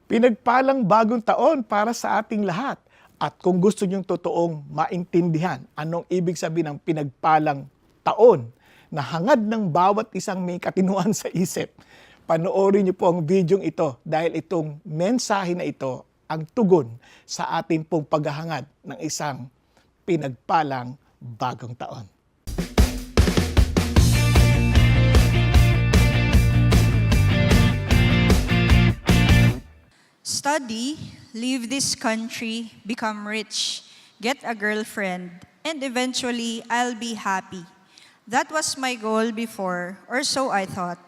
Pinagpalang bagong taon para sa ating lahat. At kung gusto niyong totoong maintindihan anong ibig sabihin ng pinagpalang taon na hangad ng bawat isang may katinuan sa isip, panoorin niyo po ang videong ito dahil itong mensahe na ito ang tugon sa ating pong paghahangad ng isang pinagpalang bagong taon. Study, leave this country, become rich, get a girlfriend, and eventually I'll be happy. That was my goal before, or so I thought.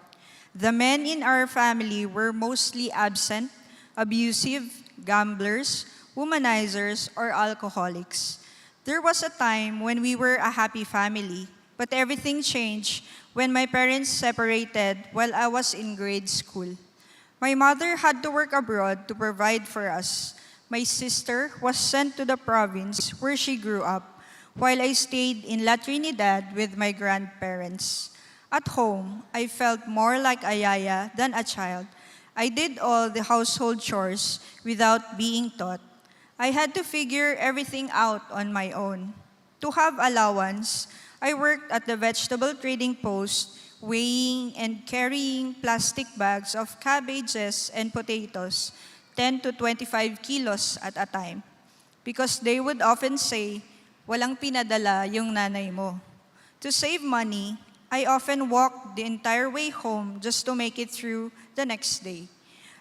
The men in our family were mostly absent, abusive, gamblers, womanizers, or alcoholics. There was a time when we were a happy family, but everything changed when my parents separated while I was in grade school. My mother had to work abroad to provide for us. My sister was sent to the province where she grew up, while I stayed in La Trinidad with my grandparents. At home, I felt more like a yaya than a child. I did all the household chores without being taught. I had to figure everything out on my own. To have allowance, I worked at the vegetable trading post, weighing and carrying plastic bags of cabbages and potatoes, 10 to 25 kilos at a time. Because they would often say, walang pinadala yung nanay mo. To save money, I often walked the entire way home just to make it through the next day.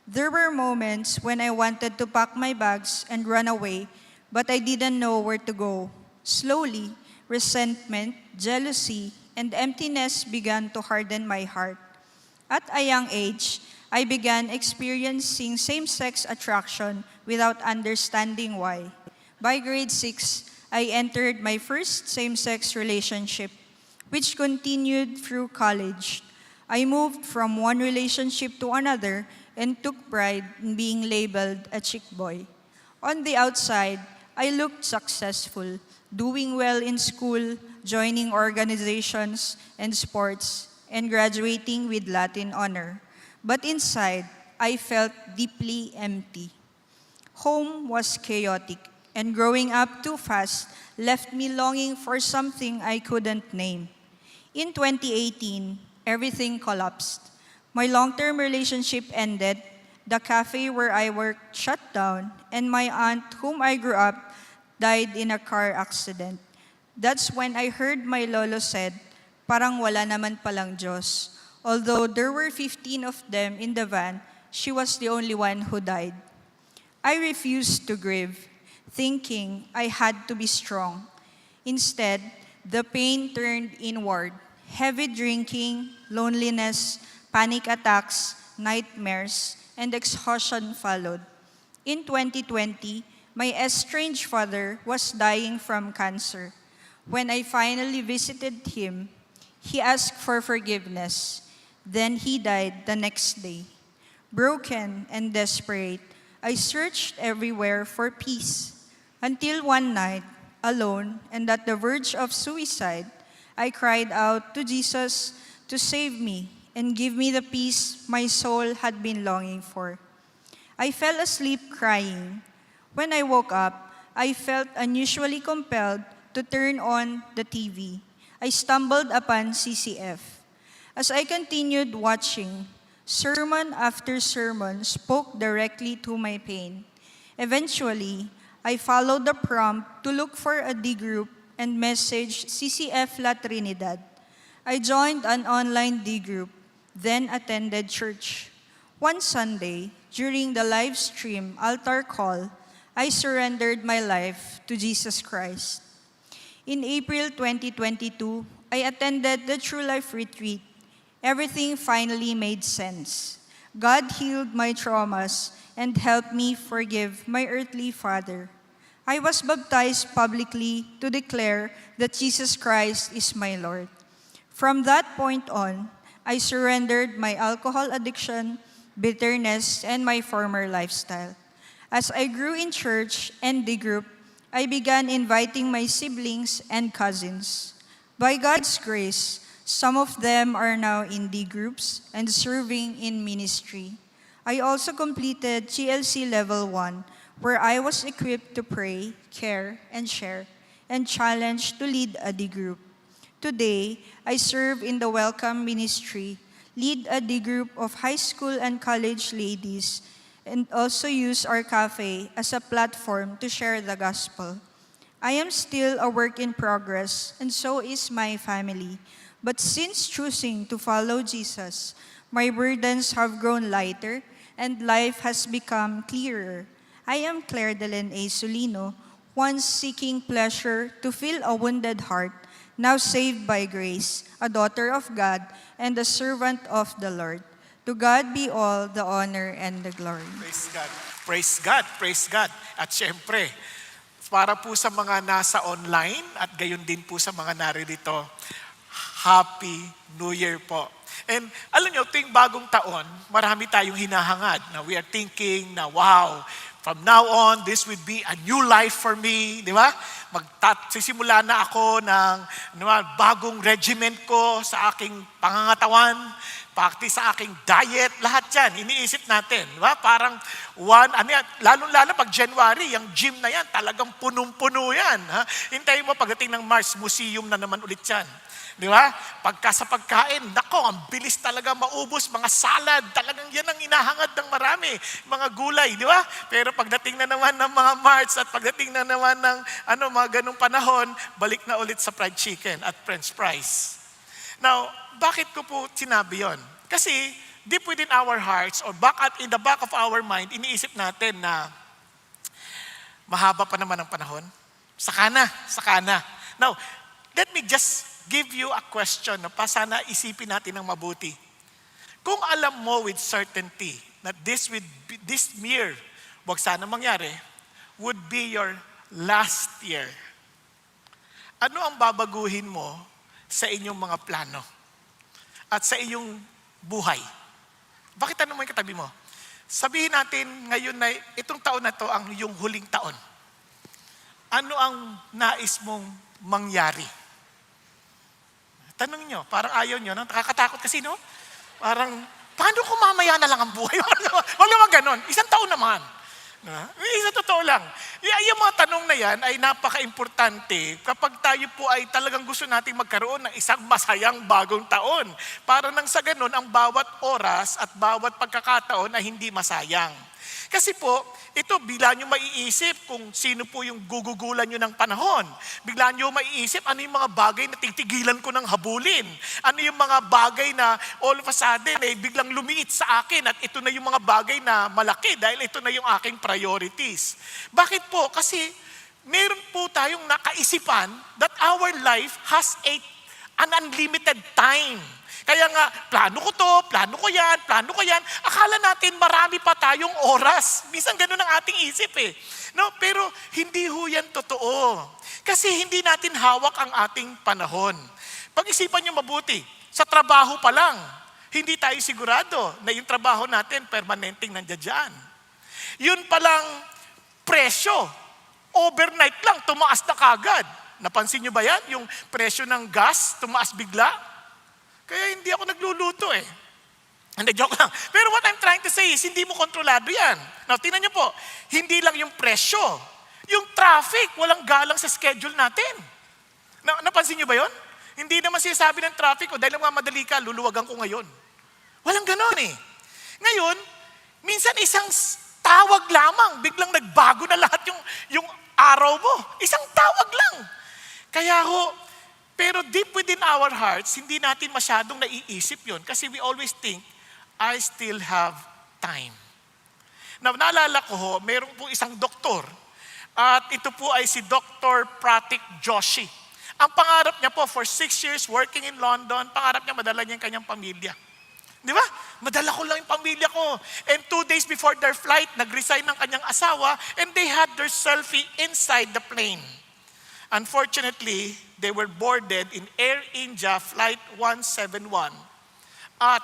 There were moments when I wanted to pack my bags and run away, but I didn't know where to go. Slowly, resentment, jealousy, and emptiness began to harden my heart. At a young age, I began experiencing same-sex attraction without understanding why. By grade 6, I entered my first same-sex relationship, which continued through college. I moved from one relationship to another and took pride in being labeled a chick boy. On the outside, I looked successful, doing well in school, joining organizations and sports, and graduating with Latin honor. But inside, I felt deeply empty. Home was chaotic, and growing up too fast left me longing for something I couldn't name. In 2018, everything collapsed. My long-term relationship ended, the cafe where I worked shut down, and my aunt, whom I grew up, died in a car accident. That's when I heard my lolo said, parang wala naman palang Diyos. Although there were 15 of them in the van, she was the only one who died. I refused to grieve, thinking I had to be strong. Instead, the pain turned inward. Heavy drinking, loneliness, panic attacks, nightmares, and exhaustion followed. In 2020, my estranged father was dying from cancer. When I finally visited him, he asked for forgiveness. Then he died the next day. Broken and desperate, I searched everywhere for peace. Until one night, alone and at the verge of suicide, I cried out to Jesus to save me and give me the peace my soul had been longing for. I fell asleep crying. When I woke up, I felt unusually compelled to turn on the TV. I stumbled upon CCF. As I continued watching, sermon after sermon spoke directly to my pain. Eventually, I followed the prompt to look for a D group and messaged CCF La Trinidad. I joined an online D group, then attended church. One Sunday, during the live stream altar call, I surrendered my life to Jesus Christ. In April 2022, I attended the True Life Retreat. Everything finally made sense. God healed my traumas and helped me forgive my earthly father. I was baptized publicly to declare that Jesus Christ is my Lord. From that point on, I surrendered my alcohol addiction, bitterness, and my former lifestyle. As I grew in church and the group, I began inviting my siblings and cousins. By God's grace, some of them are now in D groups and serving in ministry. I also completed GLC Level 1, where I was equipped to pray, care, and share, and challenged to lead a D group. Today, I serve in the Welcome Ministry, lead a D group of high school and college ladies, and also use our cafe as a platform to share the gospel. I am still a work in progress, and so is my family. But since choosing to follow Jesus, my burdens have grown lighter and life has become clearer. I am Claire Delen A. Solino, once seeking pleasure to fill a wounded heart, now saved by grace, a daughter of God and a servant of the Lord. To God be all the honor and the glory. Praise God. Praise God. Praise God. At syempre, para po sa mga nasa online at gayon din po sa mga naririto, Happy New Year po. And alam nyo, tuwing bagong taon, marami tayong hinahangad na we are thinking na wow, from now on, this would be a new life for me, di ba? Sisimula na ako ng bagong regiment ko sa aking pangangatawan, practice sa aking diet, lahat yan, iniisip natin. Di ba? Parang lalo-lalo pag January, yung gym na yan, talagang punong-puno yan. Ha? Hintayin mo pagdating ng Mars, museum na naman ulit yan. Di ba? Pagka sa pagkain, nako, ang bilis talaga maubos, mga salad, talagang yan ang inahangad ng marami, mga gulay, di ba? Pero pagdating na naman ng mga March at pagdating na naman ng mga ganung panahon, balik na ulit sa fried chicken at french fries. Now, bakit ko po sinabi yon? Kasi deep within our hearts or in the back of our mind, iniisip natin na mahaba pa naman ang panahon. Saka na. Now, let me just give you a question na sana isipin natin ng mabuti. Kung alam mo with certainty that this year, wag sana mangyari, would be your last year, ano ang babaguhin mo sa inyong mga plano at sa inyong buhay? Bakit mo yung katabi mo? Sabihin natin ngayon na itong taon na to ang yung huling taon. Ano ang nais mong mangyari? Tanong nyo, parang ayaw nyo, nakakatakot kasi, no? Parang, paano kung mamaya na lang ang buhay? Wala naman ganon. Isang taon naman. Isa totoo lang. Yung mga tanong na yan ay napaka-importante kapag tayo po ay talagang gusto nating magkaroon ng isang masayang bagong taon. Para nang sa ganon, ang bawat oras at bawat pagkakataon ay hindi masayang. Kasi po, ito, bigla nyo maiisip kung sino po yung gugugulan nyo ng panahon. Bigla nyo maiisip ano yung mga bagay na titigilan ko ng habulin. Ano yung mga bagay na all of a sudden biglang lumiit sa akin at ito na yung mga bagay na malaki dahil ito na yung aking priorities. Bakit po? Kasi meron po tayong nakaisipan that our life has an unlimited time. Kaya nga, plano ko to, plano ko yan. Akala natin marami pa tayong oras. Minsan ganun ang ating isip eh. No, pero hindi ho yan totoo. Kasi hindi natin hawak ang ating panahon. Pag-isipan nyo mabuti, sa trabaho pa lang, hindi tayo sigurado na yung trabaho natin permanenteng nandiyan dyan. Yun palang presyo, overnight lang, tumaas na kagad. Napansin nyo ba yan? Yung presyo ng gas, tumaas bigla. Kaya hindi ako nagluluto eh. Hindi, joke lang. Pero what I'm trying to say is, hindi mo kontrolado yan. Now, tingnan niyo po, hindi lang yung presyo. Yung traffic, walang galang sa schedule natin. Napansin niyo ba yon? Hindi naman sinasabi ng traffic, dahil madali ka, luluwagan ko ngayon. Walang ganon eh. Ngayon, minsan isang tawag lamang, biglang nagbago na lahat yung araw mo. Isang tawag lang. Kaya pero deep within our hearts, hindi natin masyadong naiisip yon kasi we always think, I still have time. Now, naalala ko mayroon po isang doktor at ito po ay si Dr. Pratik Joshi. Ang pangarap niya po for 6 years working in London, pangarap niya madala niya yung kanyang pamilya. Di ba? Madala ko lang yung pamilya ko. And 2 days before their flight, nag-resign ng kanyang asawa and they had their selfie inside the plane. Unfortunately, they were boarded in Air India Flight 171. At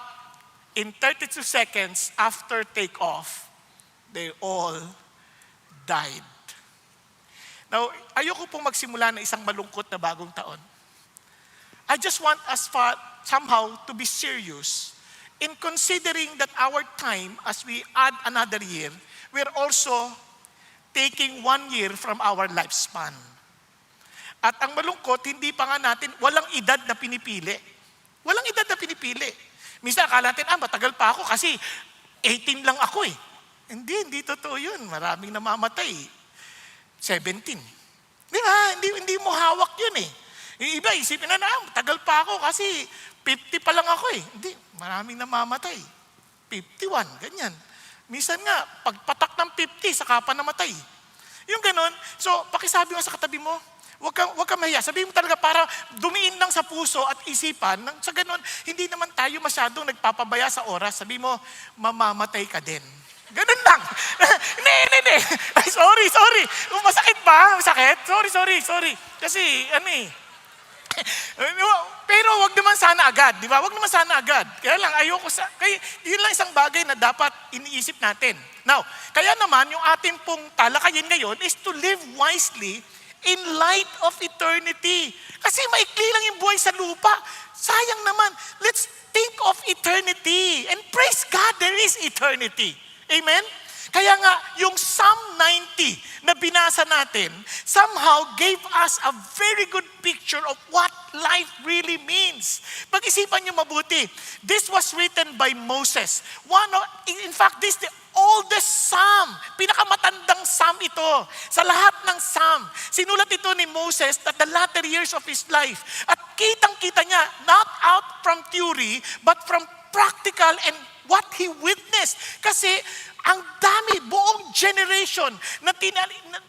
in 32 seconds after takeoff, they all died. Now, ayoko pong magsimula ng isang malungkot na bagong taon. I just want us somehow to be serious in considering that our time, as we add another year, we're also taking 1 year from our lifespan. At ang malungkot, hindi pa nga natin, walang edad na pinipili. Walang edad na pinipili. Minsan akala natin, matagal pa ako kasi 18 lang ako eh. Hindi totoo yun. Maraming namamatay. 17. Di ba? Hindi mo hawak yun eh. Yung iba, isipin na, tagal pa ako kasi 50 pa lang ako eh. Hindi, maraming namamatay. 51, ganyan. Minsan nga, pagpatak ng 50, saka pa namatay. Yung ganon. So, pakisabi mo sa katabi mo, wag kang mahiya. Sabihin mo talaga para dumiin lang sa puso at isipan. Sa ganon, hindi naman tayo masyadong nagpapabaya sa oras. Sabihin mo, mamamatay ka din. Ganun lang. Hindi. Ay, sorry. Masakit ba? Masakit? Sorry. Kasi, pero wag naman sana agad, di ba? Wag naman sana agad. Kaya lang, yun lang isang bagay na dapat iniisip natin. Now, kaya naman, yung ating pong talakayin ngayon is to live wisely in light of eternity. Kasi maikli lang yung buhay sa lupa. Sayang naman. Let's think of eternity. And praise God, there is eternity. Amen? Kaya nga, yung Psalm 90 na binasa natin, somehow gave us a very good picture of what life really means. Pag-isipan nyo mabuti, this was written by Moses. In fact, this is the oldest Psalm. Pinakamatandang Psalm ito. Sa lahat ng Psalm, sinulat ito ni Moses at the latter years of his life. At kitang-kita niya, not out from theory, but from practical and what he witnessed. Kasi ang dami, buong generation na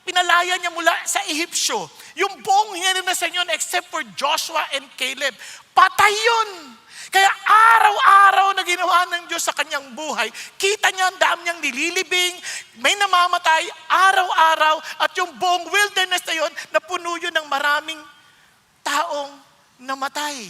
pinalaya niya mula sa Ehipsyo. Yung buong generation yun except for Joshua and Caleb. Patay yun. Kaya araw-araw na ginawa ng Diyos sa kanyang buhay, kita niya ang dami niyang nililibing, may namamatay araw-araw, at yung buong wilderness na yun, napuno yun ng maraming taong namatay.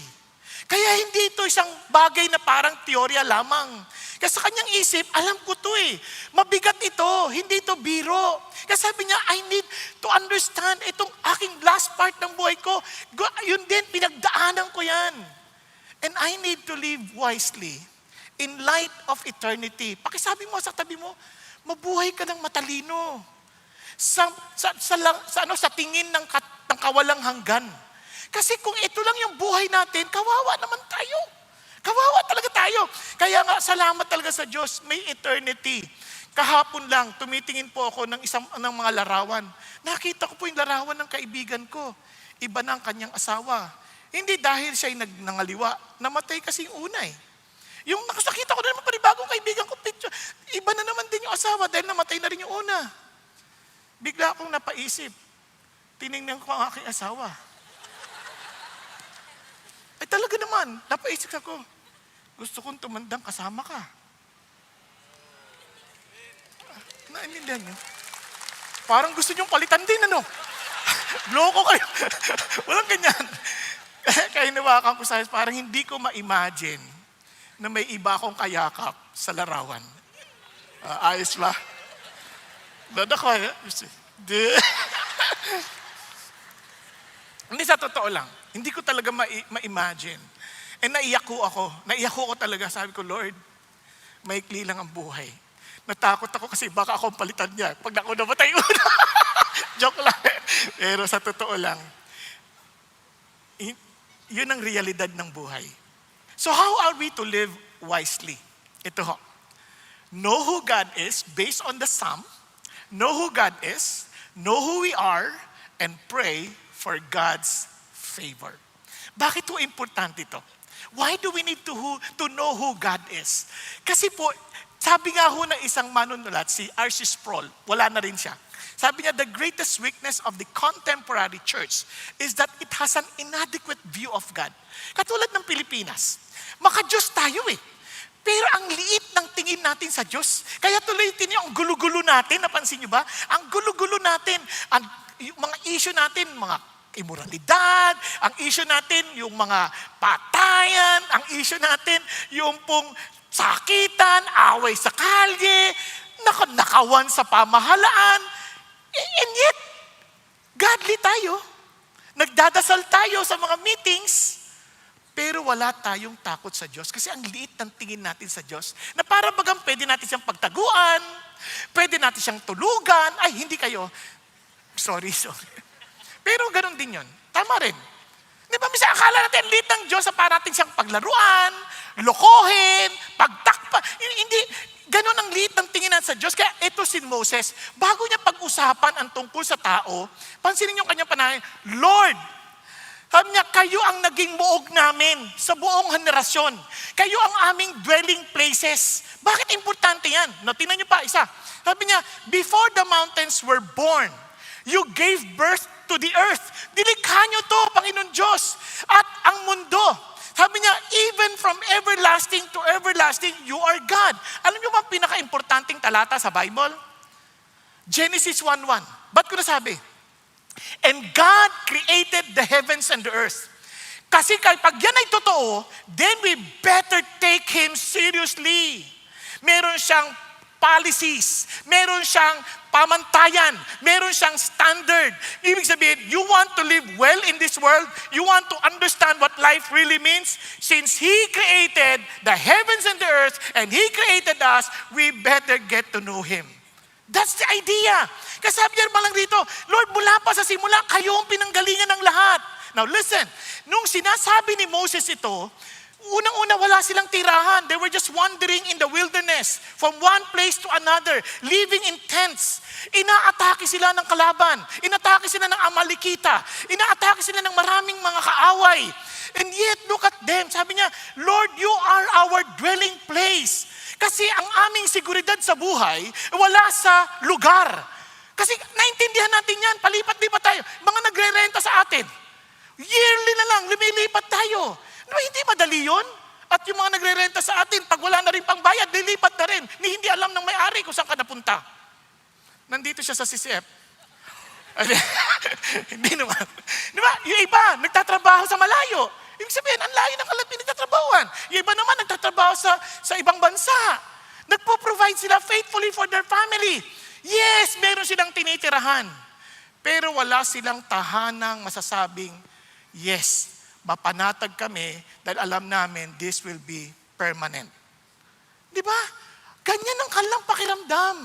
Kaya hindi ito isang bagay na parang teorya lamang. Kasi sa kanyang isip, alam ko to eh. Mabigat ito, hindi ito biro. Kasi sabi niya, I need to understand itong aking last part ng buhay ko. Yun din, pinagdaanan ko yan. And I need to live wisely in light of eternity. Pakisabi mo sa tabi mo, mabuhay ka ng matalino. Sa tingin ng kawalang hanggan. Kasi kung ito lang yung buhay natin, kawawa naman tayo. Kawawa talaga tayo. Kaya nga, salamat talaga sa Diyos, may eternity. Kahapon lang, tumitingin po ako ng mga larawan. Nakita ko po yung larawan ng kaibigan ko. Iba na ang kanyang asawa. Hindi dahil siya'y nangaliwa. Namatay kasi yung una eh. Yung nakasakita ko na naman panibagong kaibigan ko, picture. Iba na naman din yung asawa dahil namatay na rin yung una. Bigla akong napaisip. Tinignan ko ang aking asawa. Ay talaga naman, napaisip ako. Gusto kong tumandang kasama ka. Naintindihan niyo? Parang gusto niyong palitan din, ano? Loko kayo. Walang ganyan. Kaya hinawakan ko sa parang hindi ko ma-imagine na may iba akong kayakap sa larawan. Ayos ba? Dada ko, hindi sa totoo lang. Hindi ko talaga ma-imagine. And naiyak ko talaga. Sabi ko, Lord, maikli lang ang buhay. Natakot ako kasi baka ako ang palitan niya. Pag ako namatay una. Joke lang. Pero sa totoo lang, yun ang realidad ng buhay. So how are we to live wisely? Ito ho. Know who God is based on the Psalm. Know who God is. Know who we are. And pray for God's favor. Bakit po importante ito? Why do we need to know who God is? Kasi po, sabi nga ho ng isang manunulat, si R.C. Sproul, wala na rin siya. Sabi niya, the greatest weakness of the contemporary church is that it has an inadequate view of God. Katulad ng Pilipinas, maka-Diyos tayo eh. Pero ang liit ng tingin natin sa Diyos. Kaya tuloy ang gulo-gulo natin, napansin niyo ba? Ang gulo-gulo natin, yung mga issue natin, mga immoralidad, ang issue natin, yung mga patayan, ang issue natin, yung pong sakitan, away sa kalye, nakawan sa pamahalaan. And yet, godly tayo. Nagdadasal tayo sa mga meetings, Pero wala tayong takot sa Diyos kasi ang liit ng tingin natin sa Diyos na para bagang pwede natin siyang pagtaguan, pwede natin siyang tulugan. Ay, hindi kayo. Sorry. Pero ganun din yun. Tama rin. Di ba, minsan akala natin liit ng Diyos na para natin siyang paglaruan, lokohin, pagtakpa. Hindi, ganun ang liit ng tingin natin sa Diyos. Kaya ito si Moses, bago niya pag-usapan ang tungkol sa tao, pansinin niyo ang kanyang panahon, Lord, sabi niya, kayo ang naging muog namin sa buong henerasyon. Kayo ang aming dwelling places. Bakit importante yan? No, tingnan niyo pa, isa. Sabi niya, before the mountains were born, you gave birth to the earth. Dilikha niyo to, Panginoon Diyos. At ang mundo, sabi niya, even from everlasting to everlasting, you are God. Alam niyo ba ang pinaka-importanting talata sa Bible? Genesis 1:1. Ba't ko nasabi? And God created the heavens and the earth. Kasi pag yan ay totoo, then we better take Him seriously. Meron siyang policies, meron siyang pamantayan, meron siyang standard. Ibig sabihin, you want to live well in this world, you want to understand what life really means, since He created the heavens and the earth, and He created us, we better get to know Him. That's the idea. Kasi sabi niya lang dito, Lord, mula pa sa simula, kayo ang pinanggalingan ng lahat. Now listen, nung sinasabi ni Moses ito, unang-una wala silang tirahan. They were just wandering in the wilderness from one place to another, living in tents. Inaatake sila ng kalaban. Inatake sila ng Amalekita. Inaatake sila ng maraming mga kaaway. And yet, look at them. Sabi niya, Lord, you are our dwelling place. Kasi ang aming seguridad sa buhay, wala sa lugar. Kasi naintindihan natin yan, palipat-lipat tayo. Mga nagre-renta sa atin. Yearly na lang, lumilipat tayo. No, hindi madali yun. At yung mga nagre-renta sa atin, pag wala na rin pang bayad, lilipat na rin. Hindi alam ng may-ari kung saan ka napunta. Nandito siya sa CCF. Hindi naman. Di ba? Yung iba, nagtatrabaho sa malayo. Ibig sabihin, ang layo ng kalat pinagtatrabahuan. Yung iba naman, nagtatrabaho sa ibang bansa. Nagpo-provide sila faithfully for their family. Yes, meron silang tinitirahan. Pero wala silang tahanang masasabing, yes, mapanatag kami dahil alam namin this will be permanent. Di ba? Ganyan ang kanilang pakiramdam.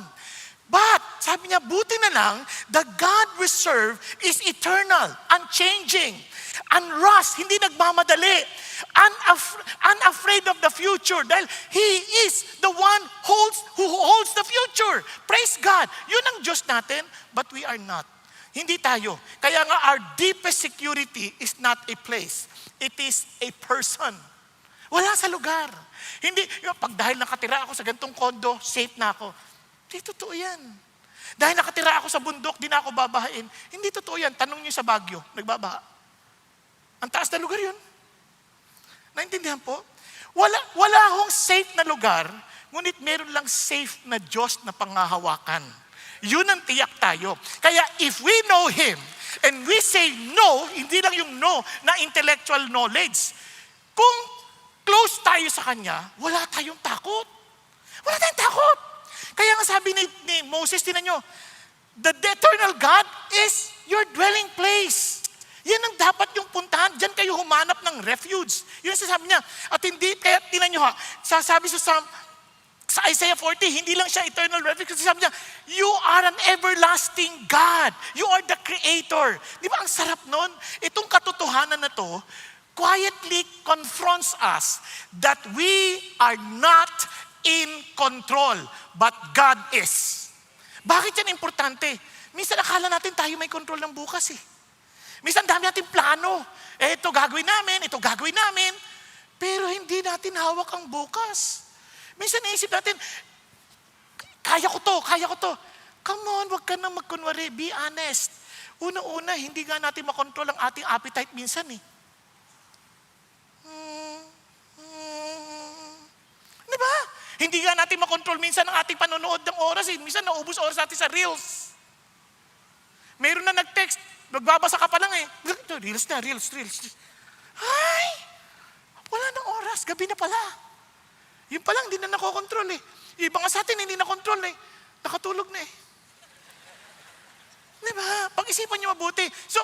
But, sabi niya, buti na lang, the God we serve is eternal, unchanging, unrust, hindi nagmamadali, unafraid of the future dahil He is the one who holds the future. Praise God. Yun ang Diyos natin, but we are not. Hindi tayo. Kaya nga, our deepest security is not a place. It is a person. Wala sa lugar. Hindi, pag dahil nakatira ako sa gantong kondo, safe na ako. Hindi totoo yan. Dahil nakatira ako sa bundok, di na ako babahain. Hindi totoo yan. Tanong niyo sa Baguio, nagbabaha. Ang taas na lugar yun. Naintindihan po? Wala akong safe na lugar, ngunit meron lang safe na Diyos na pangahawakan. Yun ang tiyak tayo. Kaya if we know Him, and we say no, hindi lang yung no na intellectual knowledge. Kung close tayo sa Kanya, wala tayong takot. Wala tayong takot. Kaya nga sabi ni Moses, tinan nyo, the eternal God is your dwelling place. Yan ang dapat yung puntahan. Diyan kayo humanap ng refuge. Yun ang sasabi niya. At hindi, kaya tinan nyo ha, sasabi sa Isaiah 40, hindi lang siya eternal refuge. Kasi sabi niya, you are an everlasting God. You are the Creator. Di ba ang sarap nun? Itong katotohanan na to, quietly confronts us that we are not in control, but God is. Bakit yan importante? Minsan akala natin tayo may control ng bukas eh. Minsan dami natin plano. Ito gagawin namin, ito gagawin namin. Pero hindi natin hawak ang bukas. Minsan naisip natin, kaya ko to. Come on, wag ka na magkunwari. Be honest. Una-una, hindi nga natin makontrol ang ating appetite minsan eh. Di ba? Hindi nga natin makontrol minsan ang ating panonood ng oras eh. Minsan naubos oras natin sa Reels. Meron na nag-text, nagbabasa ka pa lang eh. Reels. Ay! Wala nang oras, gabi na pala. Yung pa lang, hindi na nakokontrol eh. Yung iba nga sa atin, hindi nakontrol eh. Nakatulog na eh. Di ba? Pag-isipan niyo mabuti. So,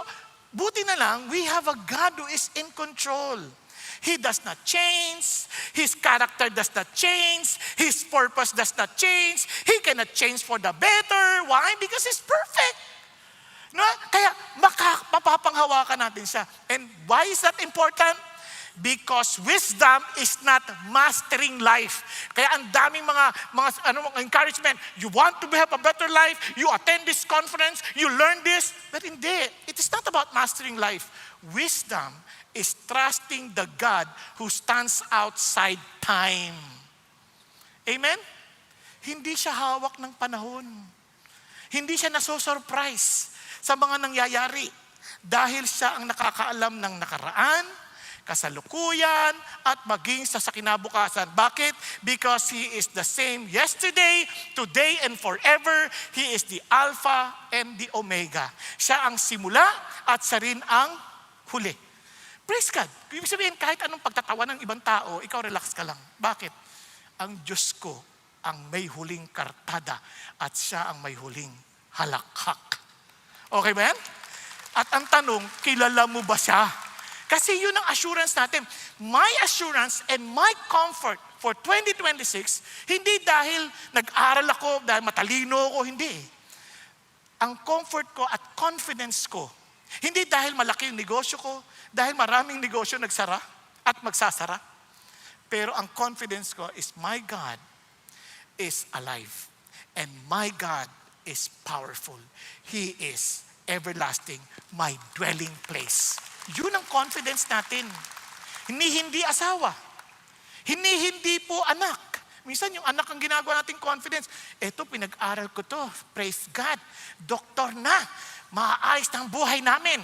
buti na lang, we have a God who is in control. He does not change. His character does not change. His purpose does not change. He cannot change for the better. Why? Because He's perfect. No? Kaya mapapanghawakan natin siya. And why is that important? Because wisdom is not mastering life. Kaya ang daming mga encouragement. You want to have a better life, you attend this conference, you learn this. But hindi, it is not about mastering life. Wisdom is trusting the God who stands outside time. Amen? Hindi siya hawak ng panahon. Hindi siya nasosurprise sa mga nangyayari. Dahil siya ang nakakaalam ng nakaraan, kasalukuyan, at maging sa kinabukasan. Bakit? Because He is the same yesterday, today, and forever. He is the Alpha and the Omega. Siya ang simula at siya rin ang huli. Praise God. Ibig sabihin, kahit anong pagtatawa ng ibang tao, ikaw relax ka lang. Bakit? Ang Diyos ko ang may huling kartada at siya ang may huling halakhak. Okay ba yan? At ang tanong, kilala mo ba siya? Kasi yun ang assurance natin. My assurance and my comfort for 2026, hindi dahil nag-aral ako, dahil matalino ako, hindi. Ang comfort ko at confidence ko, hindi dahil malaki yung negosyo ko, dahil maraming negosyo nagsara at magsasara. Pero ang confidence ko is my God is alive. And my God is powerful. He is everlasting, my dwelling place. Yun ang confidence natin. Hindi asawa. Hindi po anak. Minsan yung anak ang ginagawa nating confidence. Eto, pinag-aral ko to. Praise God. Doktor na. Maayos ng buhay namin.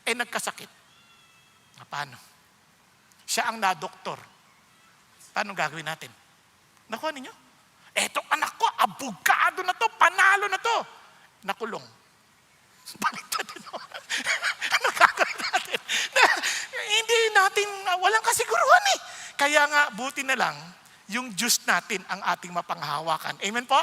Nagkasakit. Paano? Siya ang na-doktor. Paano gagawin natin? Nakuha ninyo? Eto, anak ko, abogado na to, panalo na to. Nakulong. Baliktad din. Ano gagawin natin? Hindi natin, walang kasiguruhan eh. Kaya nga, buti na lang, yung Diyos natin ang ating mapanghawakan. Amen po?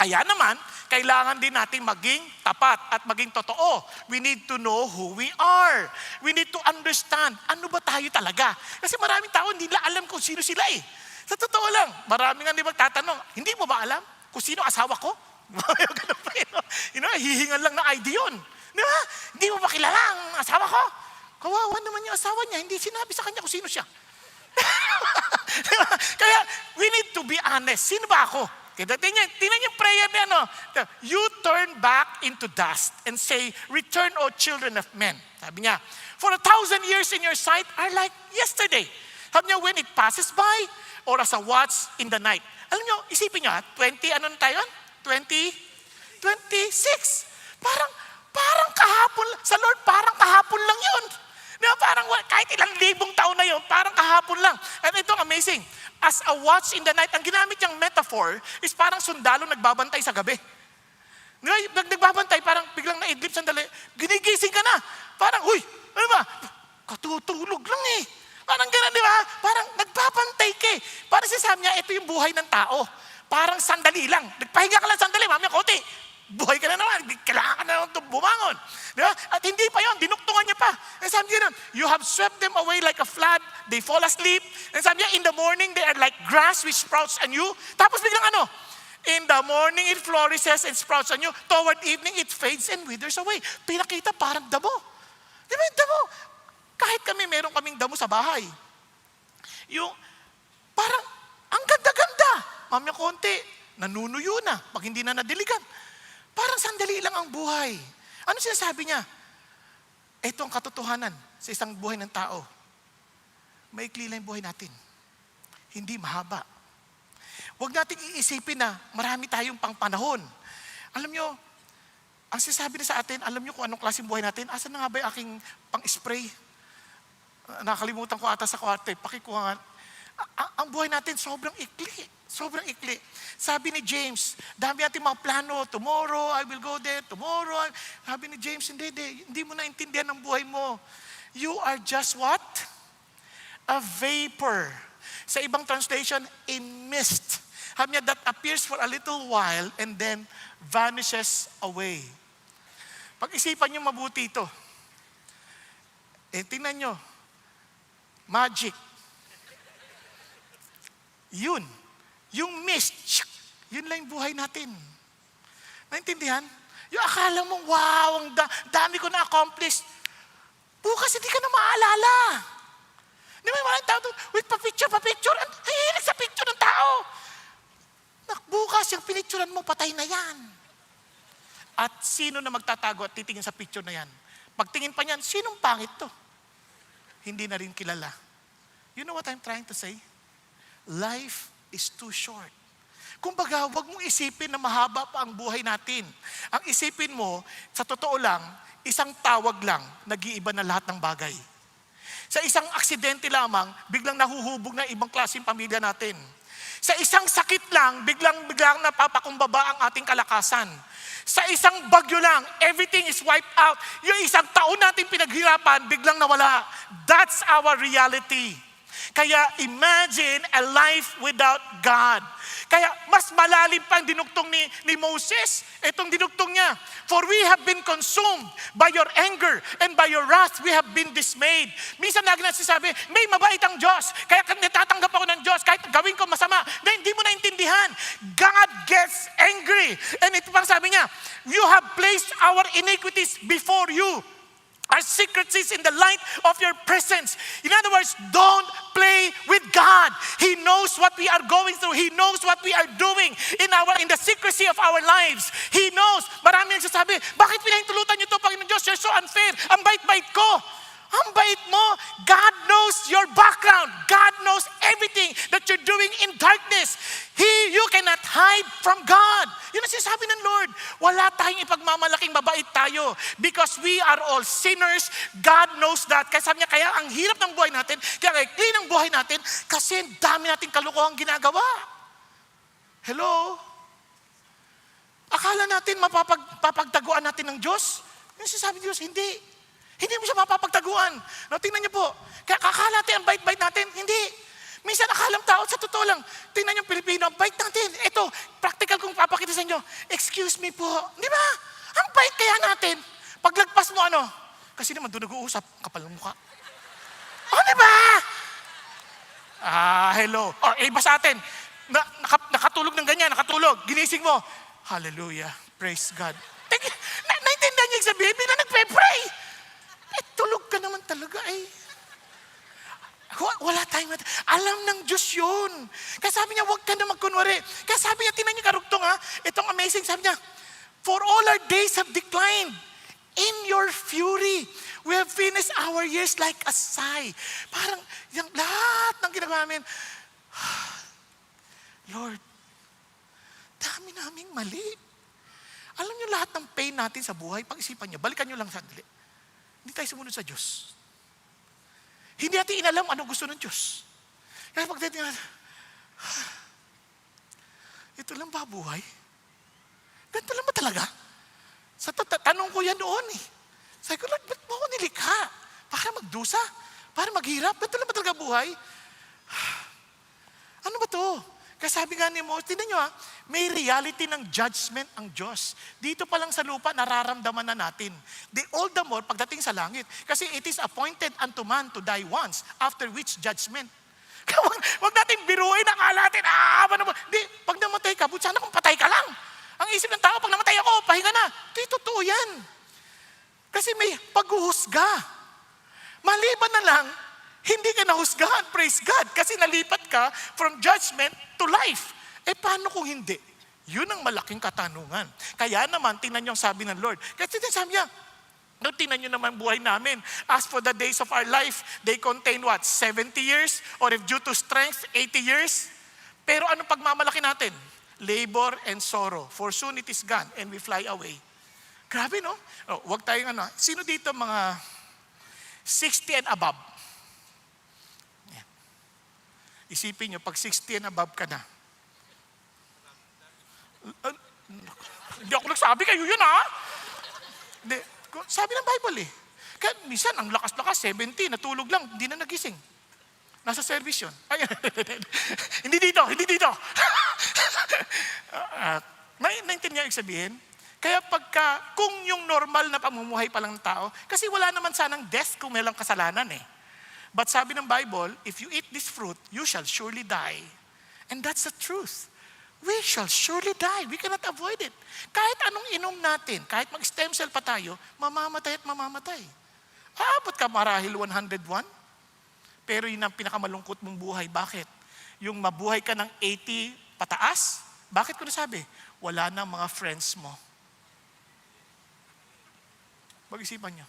Kaya naman, kailangan din natin maging tapat at maging totoo. We need to know who we are. We need to understand, ano ba tayo talaga? Kasi maraming tao, hindi nila alam kung sino sila eh. Sa totoo lang, maraming nga di magtatanong, hindi mo ba alam kung sino asawa ko? Hihingan lang ng ID yun. Di ba? Hindi mo ba kilala ang asawa ko? Kawawa naman yung asawa niya, hindi sinabi sa kanya kung sino siya. Diba? Kaya, we need to be honest. Sino ba ako? Tingnan yung prayer niya, no? You turn back into dust and say, return, O children of men. Sabi niya, for 1,000 years in your sight are like yesterday. Sabi niya, when it passes by, or as a watch in the night. Alam niyo, isipin niyo, 26. Parang kahapon, sa Lord, parang kahapon lang yun. Diba? Parang kahit ilang libong taon na yun, parang kahapon lang. At ito amazing. As a watch in the night, ang ginamit niyang metaphor is parang sundalo nagbabantay sa gabi. Diba? Nagbabantay, parang biglang naidlip sandali, ginigising ka na. Parang, uy, ano ba? Katutulog lang eh. Parang gano'n, di ba? Parang nagbabantay ka eh. Parang sinasabi niya, ito yung buhay ng tao. Parang sandali lang. Nagpahinga ka lang sandali, mamaya konti. Buhay ka na naman. Kailangan ka na naman bumangon. Di ba? At hindi pa yun, dinuktungan niya pa. And sabi niya, you have swept them away like a flood. They fall asleep. And sabi niya, in the morning, they are like grass which sprouts anew. Tapos biglang ano? In the morning, it flourishes and sprouts anew. Toward evening, it fades and withers away. Pinakita parang damo. Di ba yung damo? Kahit meron kaming damo sa bahay. Yung, parang, ang ganda-ganda. Mamaya konti, nanunuyo na, pag hindi na nadiligan. Parang sandali lang ang buhay. Ano sinasabi niya? Ito ang katotohanan sa isang buhay ng tao. Maikli lang yung buhay natin. Hindi mahaba. Huwag nating iisipin na marami tayong pangpanahon. Alam nyo, ang sinasabi na sa atin, alam nyo kung anong klaseng buhay natin, asan na nga ba yung aking pang-spray? Nakalimutan ko ata sa kwarto. Pakikuha nga. Ang buhay natin sobrang ikli. Sobrang ikli. Sabi ni James, dami natin mga plano. Tomorrow, I will go there. Tomorrow. Sabi ni James, hindi mo naintindihan ang buhay mo. You are just what? A vapor. Sa ibang translation, a mist. Sabi niya, that appears for a little while and then vanishes away. Pag-isipan niyo mabuti ito. Tingnan niyo. magic. Yun. Yung mist, yun lang yung buhay natin. Naintindihan? Yung akala mo, wow, ang dami ko na-accomplish. Bukas hindi ka na maalala. Di ba yung maraming tao doon, wait, pa-picture. Ang hihilig sa picture ng tao. Bukas, yung pinicturean mo, patay na yan. At sino na magtatago at titingin sa picture na yan? Pagtingin pa niyan, sinong pangit to? Hindi na rin kilala. You know what I'm trying to say? Life is too short. Kumbaga, wag mong isipin na mahaba pa ang buhay natin. Ang isipin mo, sa totoo lang, isang tawag lang, nag-iiba na lahat ng bagay. Sa isang aksidente lamang, biglang nahuhubog na ibang klaseng pamilya natin. Sa isang sakit lang, biglang napapakumbaba ang ating kalakasan. Sa isang bagyo lang, everything is wiped out. Yung isang taon natin pinaghirapan, biglang nawala. That's our reality. Kaya imagine a life without God. Kaya mas malalim pa ang dinugtong ni Moses. Itong dinugtong niya. For we have been consumed by your anger and by your wrath we have been dismayed. Minsan lagi nagsasabi, may mabait ang Diyos. Kaya natatanggap ako ng Diyos kahit gawin ko masama. Na hindi mo naintindihan. God gets angry. And ito pang sabi niya, you have placed our iniquities before you. Our secret sins in the light of your presence. In other words, don't play with God. He knows what we are going through. He knows what we are doing in the secrecy of our lives. He knows. Marami nagsasabi, bakit pinahintulutan niyo ito, Panginoon Diyos? You're so unfair. Ang bait-bait ko. Ang bait mo. God knows your background. God knows everything that you're doing in darkness. You cannot hide from God. Yun ang sinasabi ng Lord. Wala tayong ipagmamalaking mabait tayo because we are all sinners. God knows that. Kaya sabi niya, kaya ang hirap ng buhay natin, kaya clean ang buhay natin kasi dami nating kalokohang ginagawa. Hello? Akala natin mapapagtaguan natin ng Diyos? Yung sinasabi ng Diyos, hindi. Hindi mo siya mapapagtaguan. No, tingnan niyo po. Kaya akala natin ang bait-bait natin. Hindi. Minsan akalang tao, sa totoo lang, tingnan niyo Pilipino, ang bait natin. Ito, practical kong papakita sa inyo. Excuse me po. Di ba? Ang bait kaya natin. Paglagpas mo ano? Kasi naman doon nag-uusap, kapal ng mukha. Oh, di ba? Hello. Iba sa atin. Nakatulog ng ganyan, nakatulog. Ginising mo. Hallelujah. Praise God. Naintindihan niyo yung sabihin, bigla nagpe-pray. Tulog ka naman talaga eh. Wala tayong alam ng Diyos yun. Kaya sabi niya, huwag ka na magkunwari. Kaya sabi niya, tinan niyo karugtong ha. Itong amazing, sabi niya, for all our days have declined. In your fury, we have finished our years like a sigh. Parang, yung lahat ng ginagawa namin, Lord, dami naming mali. Alam niyo lahat ng pain natin sa buhay, pag-isipan niyo, balikan niyo lang sandali. Hindi tayo sumunod sa Diyos. Hindi natin inalam anong gusto ng Diyos. Kaya pagdating natin, ito lang ba buhay? Ganito lang ba talaga? Sa tanong ko yan noon eh. Sabi ko, Lord, ba't mo ako nilikha? Para magdusa? Para maghirap? Ganito lang ba talaga buhay? Ano ba to? Kasi sabi nga ni Moses, tingnan nyo ha, may reality ng judgment ang Diyos. Dito pa lang sa lupa, nararamdaman na natin. All the more, pagdating sa langit. Kasi it is appointed unto man to die once, after which judgment. Kaya wag natin biruin, akala natin, pag namatay ka, buti sana kung patay ka lang. Ang isip ng tao, pag namatay ako, pahinga na. Di totoo yan. Kasi may paghuhusga. Maliban na lang, hindi ka nahusgahan, praise God, kasi nalipat ka from judgment to life. Paano kung hindi? Yun ang malaking katanungan. Kaya naman, tingnan niyo ang sabi ng Lord. Kasi sabi niya, tingnan niyo naman buhay namin. As for the days of our life, they contain what? 70 years? Or if due to strength, 80 years? Pero anong pagmamalaki natin? Labor and sorrow. For soon it is gone and we fly away. Grabe, no? Wag tayong sino dito mga 60 and above? Isipin nyo, pag 60 and above ka na. Hindi ako nagsabi, kayo yun ha? Hindi, sabi ng Bible eh. Kaya minsan, ang lakas-lakas, 70, natulog lang, hindi na nagising. Nasa service yun. Ay, hindi dito. Naintindihan yung sabihin? Kaya kung yung normal na pamumuhay pa lang ng tao, kasi wala naman sanang death kung may lang kasalanan eh. But sabi ng Bible, if you eat this fruit, you shall surely die. And that's the truth. We shall surely die. We cannot avoid it. Kahit anong inom natin, kahit mag-stem cell pa tayo, mamamatay at mamamatay. Aabot ka marahil 101? Pero yun ang pinakamalungkot mong buhay. Bakit? Yung mabuhay ka ng 80 pataas, bakit ko nasabi? Wala na mga friends mo. Mag-isipan nyo.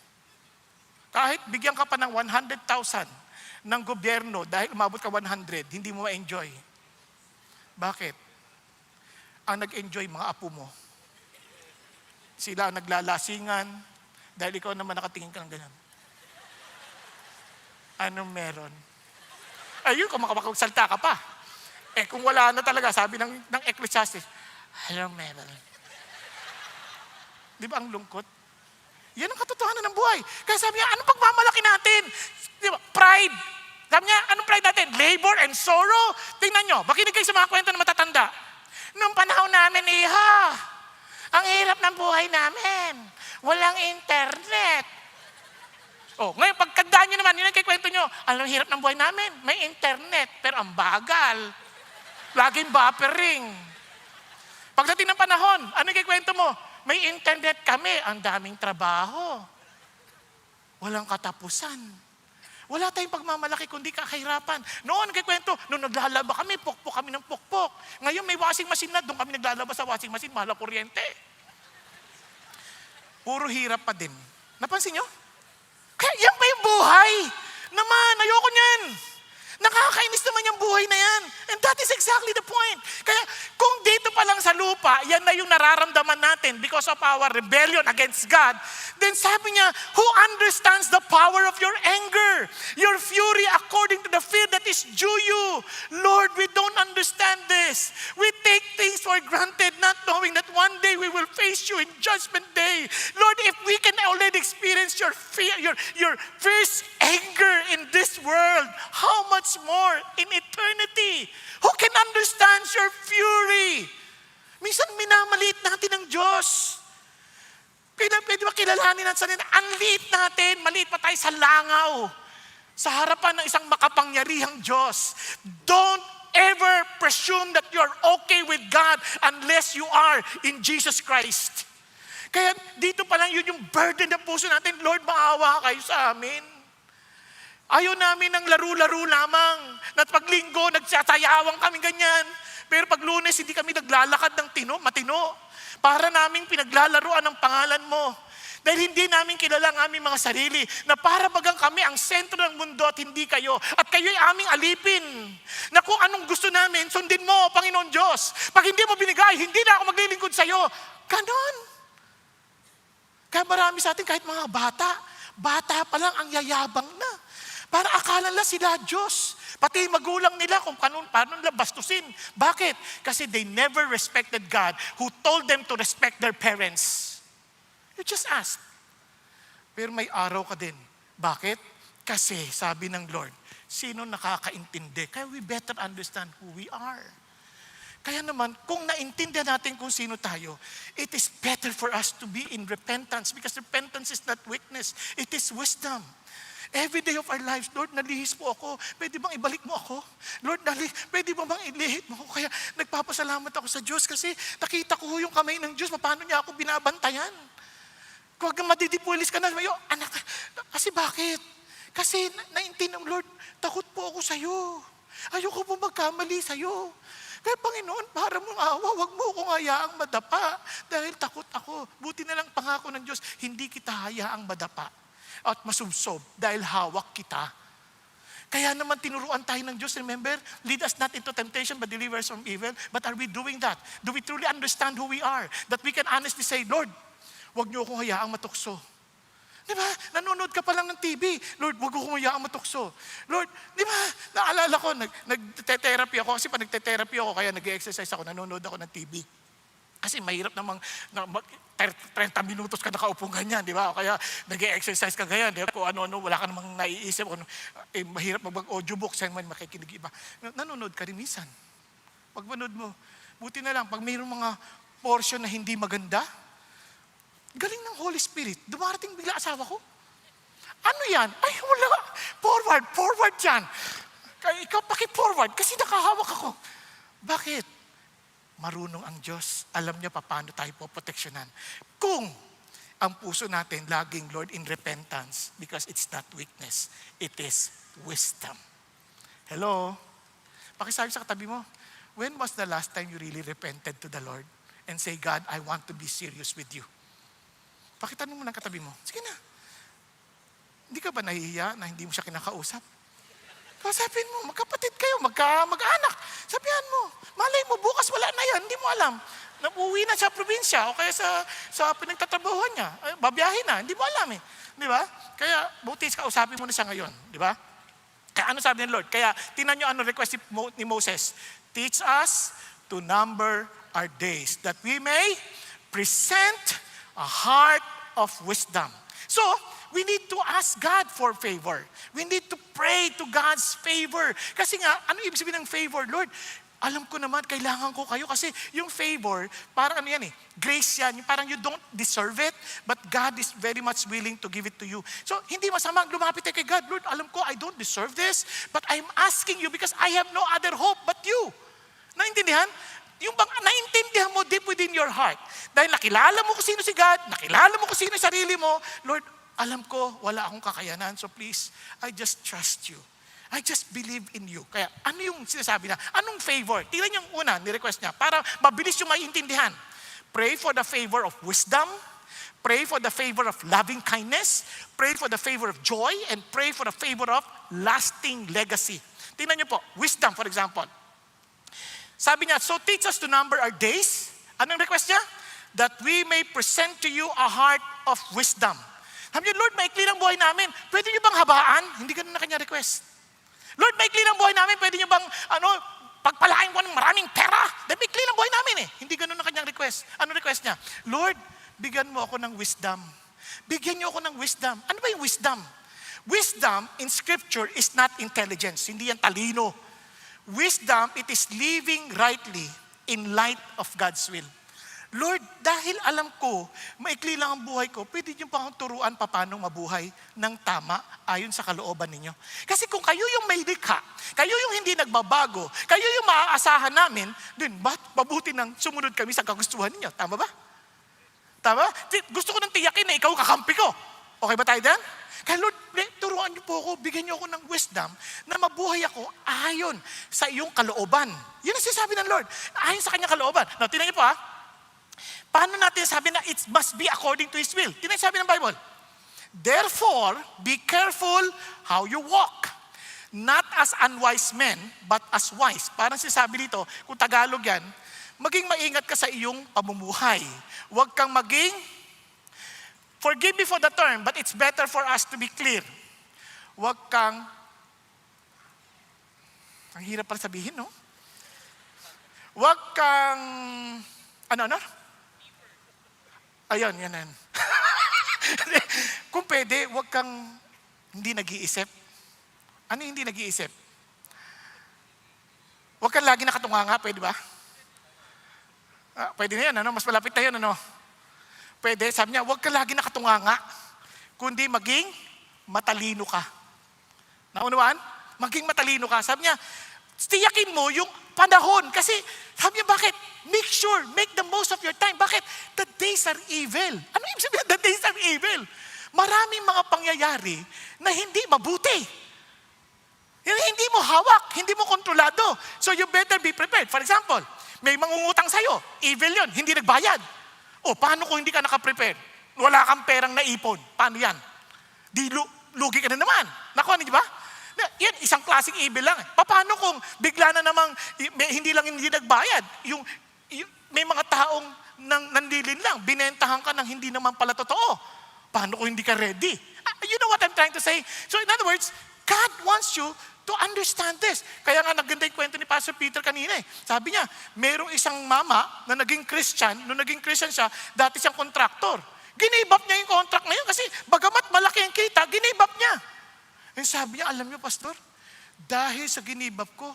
Kahit bigyan ka pa ng 100,000 ng gobyerno dahil umabot ka 100, hindi mo ma-enjoy. Bakit? Ang nag-enjoy, mga apo mo. Sila ang naglalasingan dahil ikaw naman nakatingin ka ng ganyan. Anong meron? Ayun, kung makapagsalta ka pa. Kung wala na talaga, sabi ng Ecclesiastes, anong meron? Di ba ang lungkot? Yan ang katotohanan ng buhay. Kaya sabi niya, anong pagmamalaki natin? Di ba? Pride. Sabi niya, anong pride natin? Labor and sorrow. Tingnan nyo, makinig kayo sa mga kwento na matatanda. Noong panahon namin, iha, ang hirap ng buhay namin. Walang internet. Ngayon, pagkandaan nyo naman, yun ang kikwento nyo, anong hirap ng buhay namin? May internet, pero ang bagal. Laging buffering. Pagdating ng panahon, anong kikwento mo? May internet kami, ang daming trabaho. Walang katapusan. Wala tayong pagmamalaki kundi kakahirapan. Noon, kikwento, noong naglalaba kami, pukpok kami ng pukpok. Ngayon may washing machine na, doon kami naglalaba sa washing machine, mahal ang kuryente. Puro hirap pa din. Napansin nyo? Kaya yan pa yung buhay. Naman, ayoko niyan. Nakakainis naman yung buhay na yan. And that is exactly the point. Kaya kung dito pa lang sa lupa, yan na yung nararamdaman natin because of our rebellion against God, then sabi niya, who understands the power of your anger, your fury according to the fear that is due you? Lord, we don't understand this. We take things for granted, not knowing that one day we will face you in judgment day. Lord, if we can already experience your fear, your fierce anger in this world, how much more in eternity? Who can understand your fury? Minsan minamaliit natin ang Diyos. Pwede ba kilalanin natin sa nila? Ang liit natin, maliit pa tayo sa langaw. Sa harapan ng isang makapangyarihang Diyos. Don't ever presume that you're okay with God unless you are in Jesus Christ. Kaya dito pa lang yun yung burden ng puso natin. Lord, maawa kayo sa amin. Ayaw namin ng laro-laro lamang. At pag linggo, nagsasayawang kami ganyan. Pero pag Lunes, hindi kami naglalakad ng matino. Para naming pinaglalaroan ng pangalan mo. Dahil hindi namin kilala ang aming mga sarili. Na para bagang kami ang sentro ng mundo at hindi kayo. At kayo'y aming alipin. Na kung anong gusto namin, sundin mo, Panginoon Diyos. Pag hindi mo binigay, hindi na ako maglilingkod sa'yo. Ganon. Kaya marami sa atin, kahit mga bata pa lang ang yayabang na. Para akala nila sila Diyos. Pati magulang nila kung paano nila bastusin. Bakit? Kasi they never respected God who told them to respect their parents. You just ask. Pero may araw ka din. Bakit? Kasi sabi ng Lord, sino nakakaintindi? Kaya we better understand who we are. Kaya naman, kung naintindihan natin kung sino tayo, it is better for us to be in repentance because repentance is not weakness, it is wisdom. Every day of our lives, Lord, nalihis po ako. Pwede bang ibalik mo ako? Lord, pwede bang ilihit mo ako? Kaya nagpapasalamat ako sa Diyos kasi nakita ko yung kamay ng Diyos. Paano niya ako binabantayan? Kung madidipulis ka na, anak, kasi bakit? Kasi naintindihan, Lord, takot po ako sa'yo. Ayoko po magkamali sa'yo. Kaya Panginoon, para mong awa, wag mo akong hayaang madapa. Dahil takot ako. Buti na lang pangako ng Diyos, hindi kita hayaang madapa at masubsob dahil hawak kita. Kaya naman tinuruan tayo ng Diyos, remember? Lead us not into temptation but deliver us from evil. But are we doing that? Do we truly understand who we are? That we can honestly say, Lord, wag niyo akong hayaang matukso. Di ba? Nanonood ka pa lang ng TV. Lord, wag akong hayaang matukso. Lord, di ba? Naalala ko, nagte-therapy ako. Kasi pa nagte-therapy ako, kaya nag-exercise ako, nanonood ako ng TV. Kasi mahirap namang 30 minutos ka nakaupo ganyan, di ba? Kaya nag-exercise ka ganyan, di ba? Kung ano-ano, wala ka namang naiisip. Mahirap mag-audiobook, saan man makikinig iba. Nanonood ka rin minsan. Pag manood mo, buti na lang, pag mayroong mga portion na hindi maganda, galing ng Holy Spirit, dumarating bigla asawa ko. Ano yan? Ay, wala. Forward yan. Kaya ikaw paki-forward kasi nakahawak ako. Bakit? Marunong ang Diyos. Alam niya paano tayo poproteksyonan. Kung ang puso natin laging, Lord, in repentance, because it's not weakness, it is wisdom. Hello? Pakisabi sa katabi mo, when was the last time you really repented to the Lord and say, God, I want to be serious with you? Pakitanong mo ng katabi mo, sige na. Hindi ka ba nahihiya na hindi mo siya kinakausap? Kausapin mo, magkapatid kayo, mag-anak. Sabihan mo, malay mo, bukas wala na yan, hindi mo alam. Nauwi na sa probinsya o kaya sa pinagtatrabahuhan niya. Ay, babiyahin na, hindi mo alam eh. Di ba? Kaya buti kausapin mo na siya ngayon. Di ba? Kaya ano sabi ng Lord? Kaya tingnan nyo ano request ni Moses. Teach us to number our days that we may present a heart of wisdom. So, we need to ask God for favor. We need to pray to God's favor. Kasi nga, ano ibig sabihin ng favor? Lord, alam ko naman, kailangan ko kayo kasi yung favor, parang ano yan eh, grace yan. Yung parang you don't deserve it, but God is very much willing to give it to you. So, hindi masama lumapit tayo kay God. Lord, alam ko, I don't deserve this, but I'm asking you because I have no other hope but you. Naintindihan? Yung bang naintindihan mo deep within your heart. Dahil nakilala mo kung sino si God, nakilala mo kung sino yung sarili mo, Lord, alam ko, wala akong kakayanan. So please, I just trust you. I just believe in you. Kaya ano yung sinasabi na? Anong favor? Tingnan yung una, ni-request niya, para mabilis yung maintindihan. Pray for the favor of wisdom, pray for the favor of loving kindness, pray for the favor of joy, and pray for the favor of lasting legacy. Tingnan niyo po, wisdom for example. Sabi niya, so teach us to number our days. Anong request niya? That we may present to you a heart of wisdom. Sabi niyo, Lord, maikli ng buhay namin. Pwede niyo bang habaan? Hindi ganun na kanya request. Lord, maikli ng buhay namin. Pwede niyo bang, pagpalain ko ng maraming pera? Dahil maikli ng buhay namin eh. Hindi ganun na kanyang request. Ano request niya? Lord, bigyan mo ako ng wisdom. Bigyan niyo ako ng wisdom. Ano ba yung wisdom? Wisdom in Scripture is not intelligence. Hindi yan talino. Wisdom, it is living rightly in light of God's will. Lord, dahil alam ko, maikli lang ang buhay ko, pwede niyo pang turuan paano mabuhay ng tama ayon sa kalooban ninyo. Kasi kung kayo yung may likha, kayo yung hindi nagbabago, kayo yung maaasahan namin, din, ba't mabuti nang sumunod kami sa kagustuhan ninyo? Tama ba? Tama? Gusto ko nang tiyakin na ikaw kakampi ko. Okay ba tayo dyan? Kaya Lord, turuan niyo po ako, bigyan niyo ako ng wisdom na mabuhay ako ayon sa iyong kalooban. Yun ang sinasabi ng Lord, ayon sa kanyang kalooban. Now, tingnan niyo po paano natin sabi na it must be according to His will? Tingnan sabi ng Bible. Therefore, be careful how you walk. Not as unwise men, but as wise. Parang sinasabi dito, kung Tagalog yan, maging maingat ka sa iyong pamumuhay. Huwag kang maging, forgive me for the term, but it's better for us to be clear. Huwag kang, ang hirap pala sabihin, no? Huwag kang, ano? Ayun, yan. Kung pwede, huwag kang hindi nag-iisip. Ano yung hindi nag-iisip? Huwag kang lagi nakatunganga, pwede ba? Pwede na yan, mas malapit na yun, Pwede, sabi niya, huwag kang lagi nakatunganga, kundi maging matalino ka. Naunawaan? Maging matalino ka. Sabi niya, tiyakin mo yung panahon. Kasi, sabi niya, bakit? Make the most of your time. Bakit? The days are evil. Ano ibig sabihin? The days are evil. Maraming mga pangyayari na hindi mabuti. Hindi mo hawak, hindi mo kontrolado. So you better be prepared. For example, may mangungutang sa'yo. Evil yon, hindi nagbayad. O, paano kung hindi ka nakaprepare? Wala kang perang naipon. Paano yan? Di lugi ka na naman. Nakuha niyo ba? Yan, isang klaseng evil lang. Paano kung bigla na namang hindi nagbayad? May mga taong nandilin lang, binentahan ka ng hindi naman pala totoo. Paano kung hindi ka ready? You know what I'm trying to say? So in other words, God wants you to understand this. Kaya nga naganda yung kwento ni Pastor Peter kanina eh. Sabi niya, merong isang mama na naging Christian, nung naging Christian siya, dati siyang kontraktor. Ginibap niya yung contract na yun kasi bagamat malaki ang kita, ginibap niya. And sabi niya, alam niyo Pastor, dahil sa ginibap ko,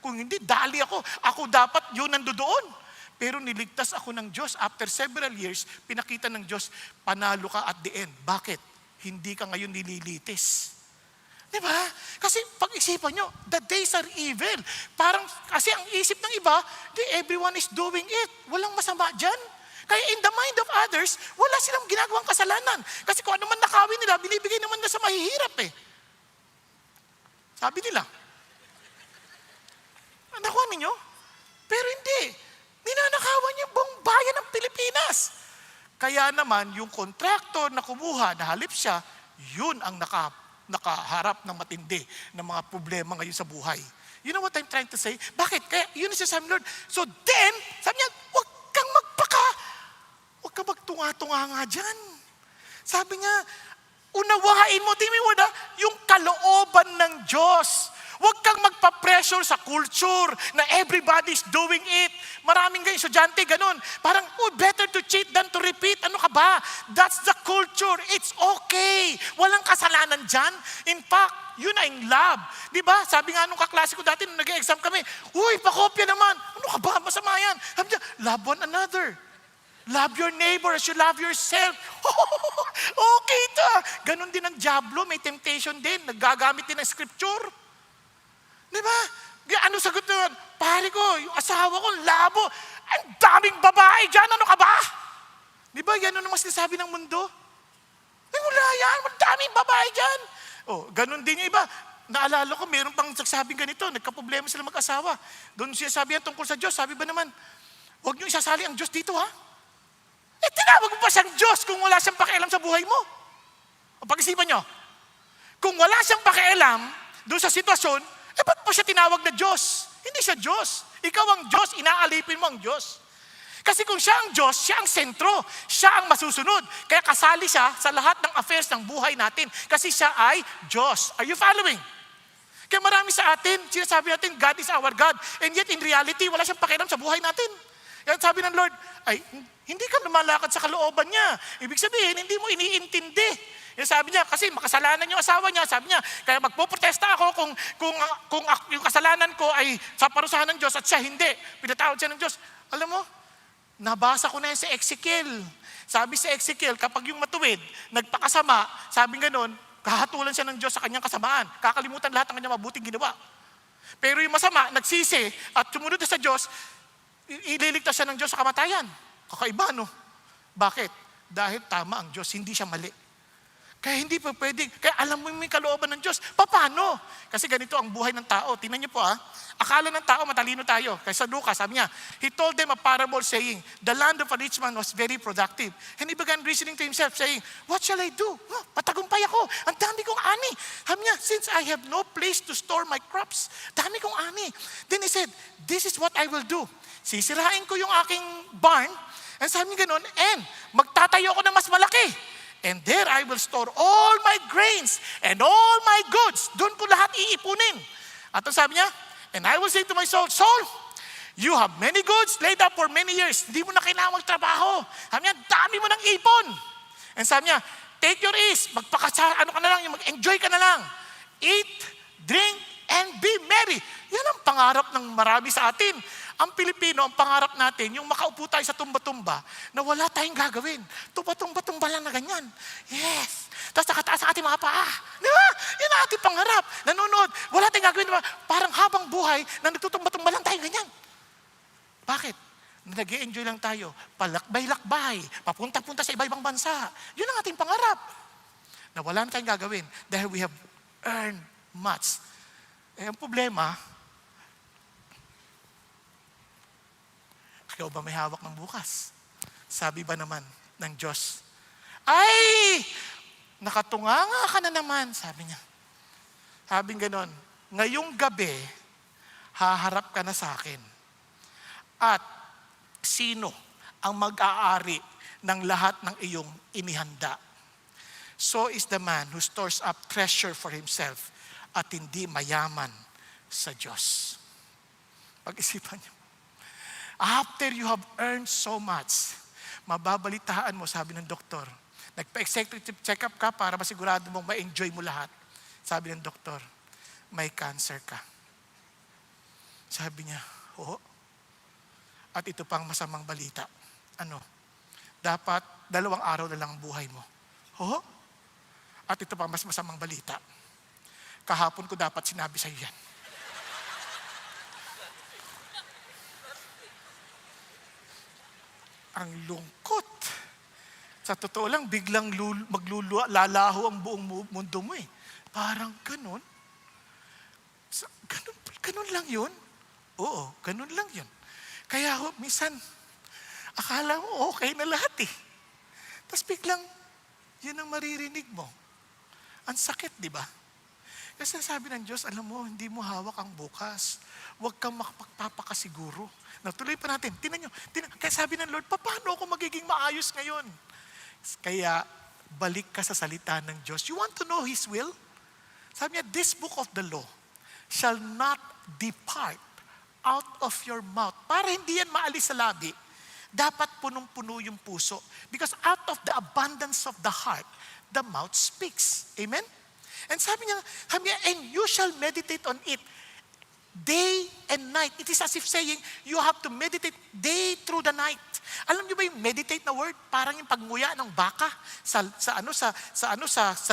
kung hindi, dali ako. Ako dapat yun nandoon. Pero niligtas ako ng Diyos. After several years, pinakita ng Diyos, panalo ka at the end. Bakit? hindi ka ngayon nililitis. Di ba? Kasi pag-isipan nyo, the days are evil. Parang, kasi ang isip ng iba, everyone is doing it. Walang masama dyan. Kaya in the mind of others, wala silang ginagawang kasalanan. Kasi kung ano man nakawin nila, binibigay naman na sa mahihirap eh. Sabi nila. Nakuha ninyo? Pero hindi. Ninanakawan niya buong bayan ng Pilipinas. Kaya naman, yung kontraktor na kumuha, na halip siya, yun ang nakaharap ng matindi ng mga problema ngayon sa buhay. You know what I'm trying to say? Bakit? Kaya yun ang sabi Lord. So then, sabi niya, huwag kang magtunga-tunga nga dyan. Sabi niya, unawain mo, yung kalooban ng Diyos. Huwag kang magpa-pressure sa culture na everybody's doing it. Maraming ganyan, estudyante, ganun. Parang, better to cheat than to repeat. Ano ka ba? That's the culture. It's okay. Walang kasalanan dyan. In fact, yun ay love. Di ba? Sabi nga nung kaklase ko dati, nung nag-exam kami, pakopya naman. Ano ka ba? Masama yan. Sabi niya, love one another. Love your neighbor as you love yourself. Okay ta. Ganon din ang Diablo. May temptation din. Nagagamit din ng scripture. Di ba? Ano sagot nun? Pare ko, yung asawa ko, labo. Ang daming babae dyan. Ano ka ba? Di ba? Yan naman sinasabi ng mundo. Wala yan. Ang daming babae dyan. Ganon din yung iba. Naalala ko, meron pang nagsasabing ganito. Nagka-problema sila mag-asawa. Doon siya sabi yan tungkol sa Diyos. Sabi ba naman, huwag niyo isasali ang Diyos dito, ha? Tinawag mo pa siyang Diyos kung wala siyang pakialam sa buhay mo. Pag-isipan nyo, kung wala siyang pakialam doon sa sitwasyon, ba't mo siya tinawag na Diyos? Hindi siya Diyos. Ikaw ang Diyos, inaalipin mo ang Diyos. Kasi kung siya ang Diyos, siya ang sentro, siya ang masusunod. Kaya kasali siya sa lahat ng affairs ng buhay natin. Kasi siya ay Diyos. Are you following? Kaya marami sa atin, sinasabi natin, God is our God. And yet in reality, wala siyang pakialam sa buhay natin. Kaya sabi ng Lord, hindi ka lumalakad sa kalooban niya. Ibig sabihin, hindi mo iniintindi. Yung sabi niya, kasi makasalanan yung asawa niya, sabi niya, kaya magpoprotesta ako kung yung kasalanan ko ay sa parusahan ng Diyos at siya hindi. Pinatawad siya ng Diyos. Alam mo, nabasa ko na yan sa Ezekiel. Sabi sa Ezekiel, kapag yung matuwid, nagpakasama, sabi nga nun, kahatulan siya ng Diyos sa kanyang kasamaan. Kakalimutan lahat ng kanyang mabuting ginawa. Pero yung masama, nagsisi at sumunod na sa Diyos, ililigtas siya ng Diyos sa kamatayan. Kakaiba, no? Bakit? Dahil tama ang Diyos, hindi siya mali. Kaya hindi pa pwede. Kaya alam mo yung may kalooban ng Diyos. Paano? Kasi ganito ang buhay ng tao. Tingnan niyo po akala ng tao matalino tayo. Kaya sa Lucas, sabi niya, he told them a parable saying, the land of a rich man was very productive. And he began reasoning to himself saying, what shall I do? Patagumpay ako. Ang dami kong ani. Sabi niya, since I have no place to store my crops, dami kong ani. Then he said, this is what I will do. Sisirain ko yung aking barn. And sabi niya ganun, and magtatayo ako ng mas malaki. And there I will store all my grains and all my goods. Doon ko lahat iipunin. At ang sabi niya, and I will say to my soul, soul, you have many goods laid up for many years. Hindi mo na kailangan magtrabaho. Sabi niya, dami mo ng ipon. And sabi niya, take your ease. Mag-enjoy ka na lang. Eat, drink, and be merry. Yan ang pangarap ng marami sa atin. Ang Pilipino, ang pangarap natin, yung makaupo tayo sa tumba-tumba na wala tayong gagawin. Tumba-tumba lang na ganyan. Yes. Tapos nakataas ang ating mga paa. Di ba? Yan ang ating pangarap. Nanonood. Wala tayong gagawin. Diba? Parang habang buhay na nagtutumba-tumba lang tayo ganyan. Bakit? Nag-i-enjoy lang tayo. Palakbay-lakbay. Papunta-punta sa iba-ibang bansa. Yun ang ating pangarap. Na wala na tayong gagawin dahil we have earned much. Ang problema, ikaw ba may hawak ng bukas? Sabi ba naman ng Diyos, ay, nakatunganga ka na naman, sabi niya. Sabi ganon, ngayong gabi, haharap ka na sa akin. At sino ang mag-aari ng lahat ng iyong inihanda? So is the man who stores up treasure for himself at hindi mayaman sa Diyos. Pag-isipan niyo. After you have earned so much, mababalitaan mo, sabi ng doktor. Nagpa-executive check-up ka para masigurado mong ma-enjoy mo lahat. Sabi ng doktor, may cancer ka. Sabi niya, oo. At ito pang masamang balita. Ano? Dapat 2 araw na lang ang buhay mo. Oo. At ito pa, mas masamang balita. Kahapon ko dapat sinabi sa iyo yan. Ang lungkot. Sa totoo lang, biglang lalaho ang buong mundo mo eh. Parang ganun. Ganun lang yun? Oo, ganun lang yun. Kaya minsan, akala mo okay na lahat eh. Tapos biglang, yun ang maririnig mo. Ang sakit, di ba? Kasi sabi ng Diyos, alam mo, hindi mo hawak ang bukas. Huwag kang makapagpapakasiguro. Natuloy pa natin. Tingnan nyo. Kaya sabi ng Lord, paano ako magiging maayos ngayon? Kaya, balik ka sa salita ng Diyos. You want to know His will? Sabi niya, this book of the law shall not depart out of your mouth. Para hindi yan maalis sa labi, dapat punong-puno yung puso. Because out of the abundance of the heart, the mouth speaks. Amen? And sabi niya, and you shall meditate on it day and night. It is as if saying, you have to meditate day through the night. Alam niyo ba yung meditate na word? Parang yung pagnguya ng baka sa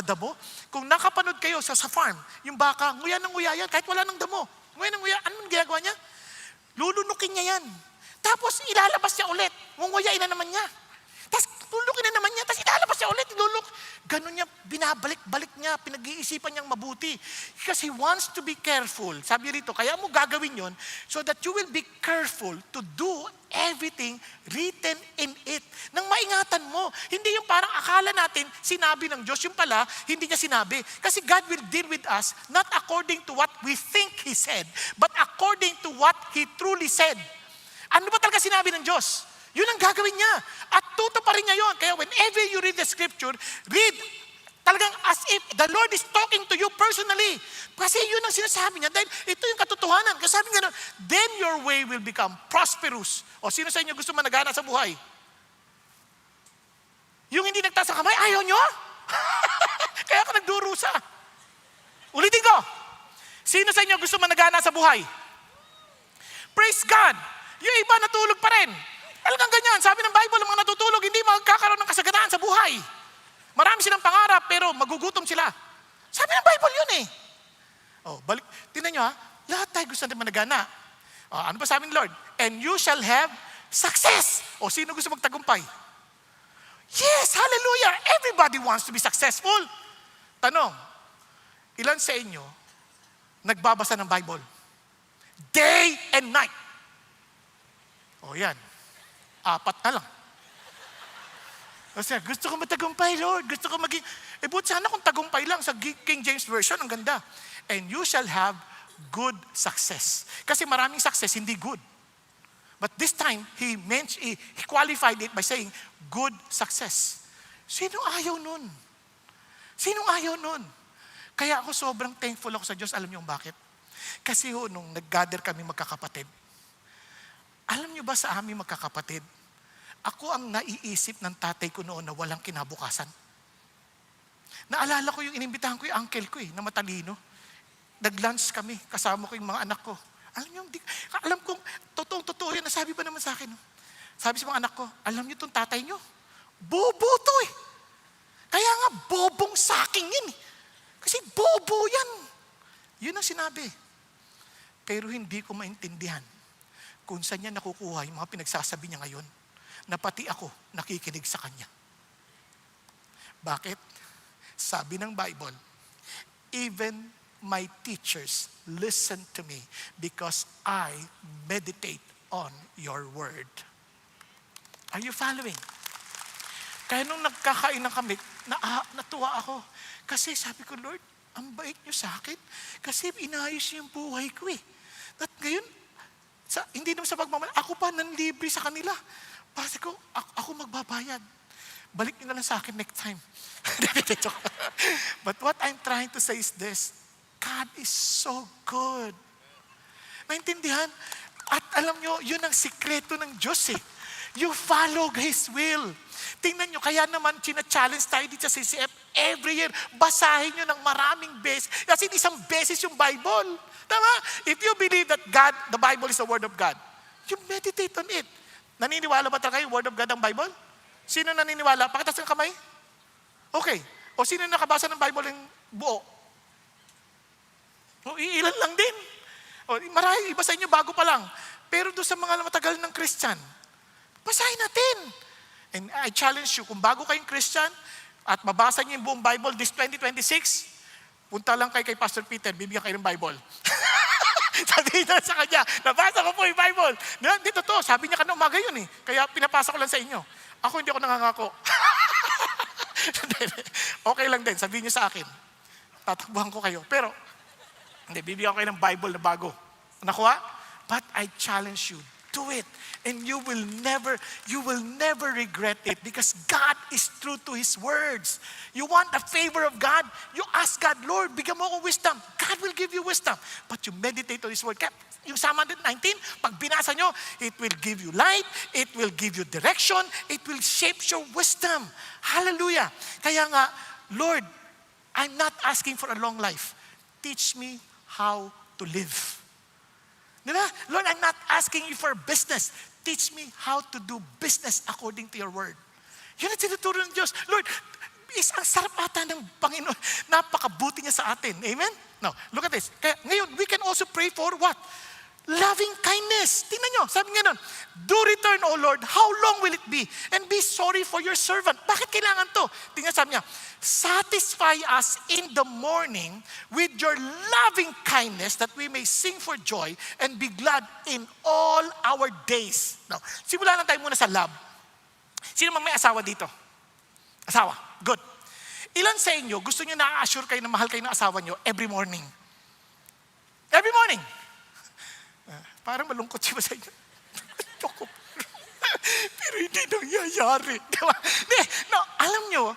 damo. Kung nakapanood kayo sa farm, yung baka, nguya ng nguya yan, kahit wala ng damo. Nguya ng nguya, anong ginagawa niya? Lulunukin niya yan. Tapos ilalabas niya ulit. Ngunguyain na naman niya. Tapos lulukin na naman niya. Tapos ilalabas niya ulit. Ganun niya, binabalik-balik niya. Pinag-iisipan niyang mabuti. Because He wants to be careful. Sabi rito, kaya mo gagawin yon so that you will be careful to do everything written in it. Nang maingatan mo. Hindi yung parang akala natin, sinabi ng Diyos. Yung pala, hindi niya sinabi. Kasi God will deal with us not according to what we think He said, but according to what He truly said. Ano ba talaga sinabi ng Diyos? Yun ang gagawin niya. At tutuparin niya yun. Kaya whenever you read the scripture, read talagang as if the Lord is talking to you personally. Kasi yun ang sinasabi niya. Dahil ito yung katotohanan. Kasi sabi niya, then your way will become prosperous. O sino sa inyo gusto managana sa buhay? Yung hindi nagtaas ang kamay, ayaw nyo? Kaya ako nagdurusa. Ulitin ko. Sino sa inyo gusto managana sa buhay? Praise God. Yung iba natulog pa rin. Talagang ganyan. Sabi ng Bible, ang mga natutulog, hindi magkakaroon ng kasaganaan sa buhay. Marami silang pangarap, pero magugutom sila. Sabi ng Bible yun eh. Balik. Tingnan nyo lahat tayo gusto natin managana. Ano ba sabi ng Lord? And you shall have success. Sino gusto magtagumpay? Yes, hallelujah. Everybody wants to be successful. Tanong, ilan sa inyo nagbabasa ng Bible? Day and night. Yan. 4 na lang. Kasi gusto ko matagumpay, Lord. Gusto ko maging... buti sana kung tagumpay lang. Sa King James Version, ang ganda. And you shall have good success. Kasi maraming success, hindi good. But this time, he qualified it by saying, good success. Sino ayaw nun? Sino ayaw nun? Kaya ako sobrang thankful ako sa Diyos. Alam niyo bakit? Kasi nung nag-gather kami magkakapatid, alam niyo ba sa aming magkakapatid, ako ang naiisip ng tatay ko noon na walang kinabukasan. Naalala ko yung inimbitahan ko yung uncle ko na matalino. Nag-lunch kami, kasama ko yung mga anak ko. Alam kong, totoo yan, nasabi ba naman sa akin? Sabi sa mga anak ko, alam niyo itong tatay niyo? Bobo to eh. Kaya nga, bobong sa akin yun eh. Kasi bobo yan. Yun ang sinabi. Pero hindi ko maintindihan kung saan niya nakukuha yung mga pinagsasabi niya ngayon na pati ako nakikinig sa kanya. Bakit? Sabi ng Bible, even my teachers listen to me because I meditate on your word. Are you following? Kaya nung nagkakainan kami, natuwa ako. Kasi sabi ko, Lord, ang bait niyo sa akin. Kasi inayos niyo yung buhay ko eh. At ngayon, hindi naman sa pagmamahal, ako pa nanlibre sa kanila. Kasi ko, ako magbabayad. Balik niyo na lang sa akin next time. But what I'm trying to say is this, God is so good. Naintindihan? At alam niyo, yun ang sikreto ng Diyos eh. You follow His will. Tingnan nyo, kaya naman china-challenge tayo dito sa CCF every year. Basahin nyo ng maraming beses. Kasi isang beses yung Bible. Tama? If you believe that God, the Bible is the Word of God, you meditate on it. Naniniwala ba talaga yung Word of God ang Bible? Sino naniniwala? Pakitas ng kamay. Okay. O sino nakabasa ng Bible ng buo? O iilan lang din. O marami, iba sa inyo bago pa lang. Pero doon sa mga matagal ng Christian, basahin natin. And I challenge you, kung bago kayong Christian at mabasa niyo yung buong Bible this 2026, punta lang kay Pastor Peter, bibigyan kayo ng Bible. Sabihin na sa kanya, nabasa ko po yung Bible. Dito to, sabi niya kanina umaga yun eh. Kaya pinapasa ko lang sa inyo. Ako hindi ako nangangako. Okay lang din, sabihin niyo sa akin. Tatakbuhan ko kayo. Pero, hindi, bibigyan ko kayo ng Bible na bago. Nakuha? But I challenge you, do it. And you will never regret it because God is true to His words. You want the favor of God, you ask God, Lord, bigyan mo akong wisdom. God will give you wisdom. But you meditate on His word. Kaya yung Psalm 119, pag binasa nyo, it will give you light, it will give you direction, it will shape your wisdom. Hallelujah. Kaya nga, Lord, I'm not asking for a long life. Teach me how to live. Diba? Lord, I'm not asking you for business. Teach me how to do business according to your word. Yun ang tinuturo ng Diyos. Lord, ang sarap ata ng Panginoon. Napakabuti niya sa atin. Amen? Now, look at this. Kaya ngayon, we can also pray for what? Loving kindness. Tingnan nyo, sabi nga nun, do return, O Lord, how long will it be? And be sorry for your servant. Bakit kailangan to? Tingnan, sabi niya, satisfy us in the morning with your loving kindness that we may sing for joy and be glad in all our days. Now, simula lang tayo muna sa love. Sino man may asawa dito? Asawa. Good. Ilan sa inyo, gusto nyo na-assure kayo na mahal kayo ng asawa nyo every morning? Every morning. Parang malungkot siya sa inyo. Pero hindi nangyayari. Diba? No, alam nyo,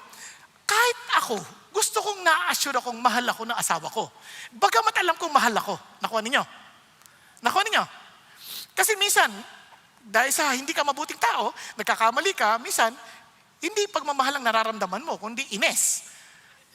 kahit ako, gusto kong na-assure akong mahal ako ng asawa ko. Bagamat alam kong mahal ako. Nakuha ninyo? Nakuha ninyo? Kasi minsan, dahil sa hindi ka mabuting tao, nagkakamali ka, minsan, hindi pagmamahal ang nararamdaman mo, kundi ines.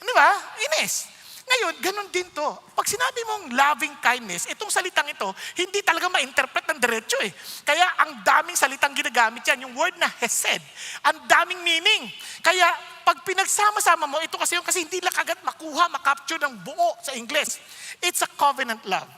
Di ba? Ines. Ngayon, ganun din to. Pag sinabi mong loving kindness, itong salitang ito, hindi talaga ma-interpret ng diretso eh. Kaya ang daming salitang ginagamit yan, yung word na hesed. Ang daming meaning. Kaya pag pinagsama-sama mo, ito kasi hindi lang agad makuha, makapture ng buo sa English. It's a covenant love.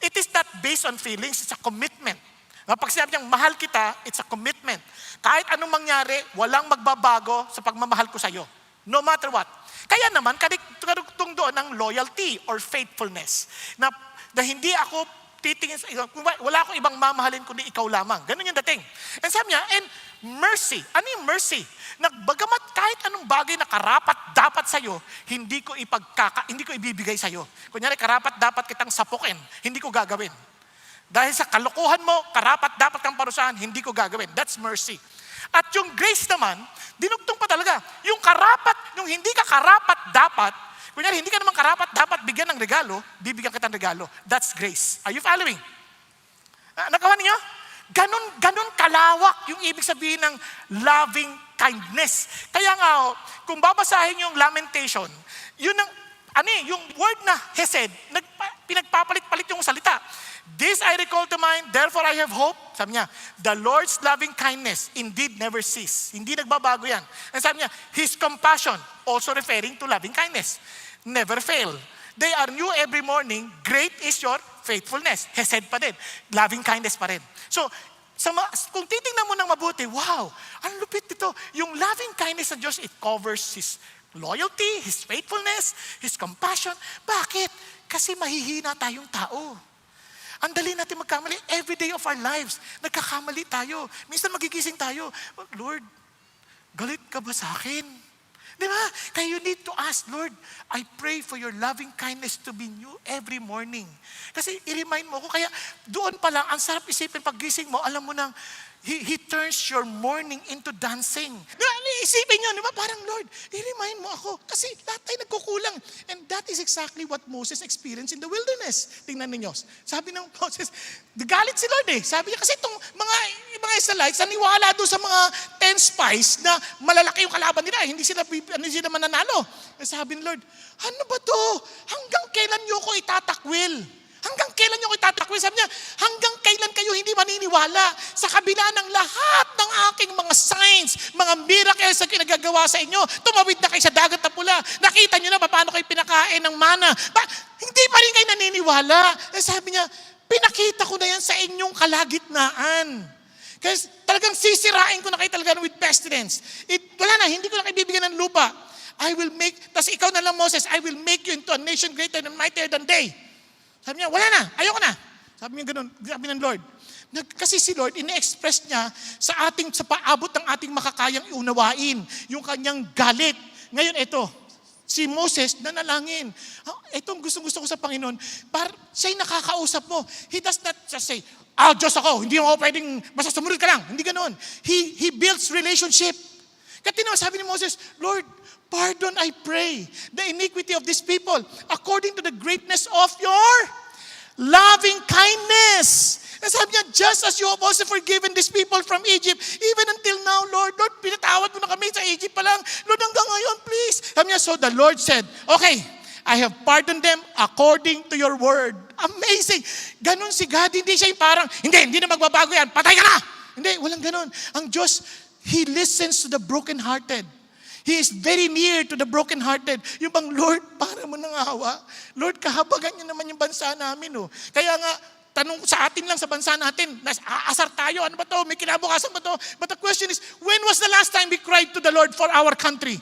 It is not based on feelings, it's a commitment. Pag sinabi niyang mahal kita, it's a commitment. Kahit anong mangyari, walang magbabago sa pagmamahal ko sa'yo. No matter what. Kaya naman, karugtong doon ang loyalty or faithfulness. Na hindi ako titingin sa wala akong ibang mamahalin kundi ikaw lamang. Ganun yung dating. And sabi niya, and mercy. Ano yung mercy? Bagamat kahit anong bagay na karapat dapat sa'yo, hindi ko ibibigay sa'yo. Kunyari, karapat dapat kitang sapukin, hindi ko gagawin. Dahil sa kalokohan mo, karapat dapat kang parusahan, hindi ko gagawin. That's mercy. At yung grace naman, dinugtong pa talaga. Yung hindi ka karapat dapat, kunyari, hindi ka naman karapat dapat bigyan ng regalo, bibigyan kita ng regalo. That's grace. Are you following? Nagawa niyo? Ganon kalawak yung ibig sabihin ng loving kindness. Kaya nga, kung babasahin yung lamentation, yun yung word na hesed, pinagpapalit-palit yung salita. This I recall to mind, therefore I have hope. Sabi niya, the Lord's loving kindness indeed never cease. Hindi nagbabago yan. And sabi niya, His compassion, also referring to loving kindness, never fail. They are new every morning. Great is your faithfulness. Hesed pa din. Loving kindness pa rin. So, kung titingnan mo ng mabuti, wow, ang lupit nito. Yung loving kindness ng Diyos, it covers His loyalty, His faithfulness, His compassion. Bakit? Kasi mahihina tayong tao. Ang dali natin magkamali. Every day of our lives, nagkakamali tayo. Minsan magigising tayo, Lord, galit ka ba sa akin? Di ba? Kaya you need to ask, Lord, I pray for your loving kindness to be new every morning. Kasi i-remind mo ko, kaya doon pa lang, ang sarap isipin paggising mo, alam mo nang, He turns your morning into dancing. Diba? Isipin nyo, diba? Parang Lord, i-remind mo ako. Kasi lahat tayo nagkukulang. And that is exactly what Moses experienced in the wilderness. Tingnan ninyo. Sabi ng Moses, galit si Lord eh. Sabi niya, kasi itong mga Israelites, naniwala doon sa mga 10 spies na malalaki yung kalaban nila. Hindi sila mananalo. Sabi ng Lord, ano ba to? Hanggang kailan niyo ko itatakwil? Hanggang kailan nyo kayo tatakwil? Sabi niya, hanggang kailan kayo hindi maniniwala sa kabila ng lahat ng aking mga signs, mga miracles na kinagagawa sa inyo. Tumawid na kayo sa dagat na pula. Nakita nyo na paano kayo pinakain ng mana. Hindi pa rin kayo naniniwala. Sabi niya, pinakita ko na yan sa inyong kalagitnaan. Kasi talagang sisirain ko na kayo talaga with pestilence. Wala na, hindi ko na kayo bibigyan ng lupa. Tas ikaw na lang, Moses, I will make you into a nation greater and mightier than they. Sabi niya, wala na, ayoko na. Sabi niya ganun, sabi ng Lord. Kasi si Lord, ine-express niya sa paabot ng ating makakayang iunawain, yung kanyang galit. Ngayon, ito, si Moses, nanalangin. Itong gustong-gusto ko sa Panginoon, siya'y nakakausap mo. He does not just say, Diyos ako, hindi mo pwedeng, basta sumunod ka lang. Hindi ganun. He builds relationship. Kaya sabi ni Moses, Lord, pardon, I pray, the iniquity of these people according to the greatness of your loving kindness. And sabi niya, just as you have also forgiven these people from Egypt, even until now, Lord, pinatawad mo na kami sa Egypt pa lang. Lord, hanggang ngayon, please. Sabi niya, so the Lord said, okay, I have pardoned them according to your word. Amazing. Ganon si God. Hindi siya yung parang, hindi na magbabago yan. Patay ka na. Hindi, walang ganon. Ang Diyos, He listens to the brokenhearted. He is very near to the brokenhearted. Yung bang, Lord, para mo nang awa. Lord, kahabagan niyo naman yung bansa namin. Oh. Kaya nga, tanong sa atin lang sa bansa natin, aasar tayo, ano ba to? May kinabukasan ba to? But the question is, when was the last time we cried to the Lord for our country?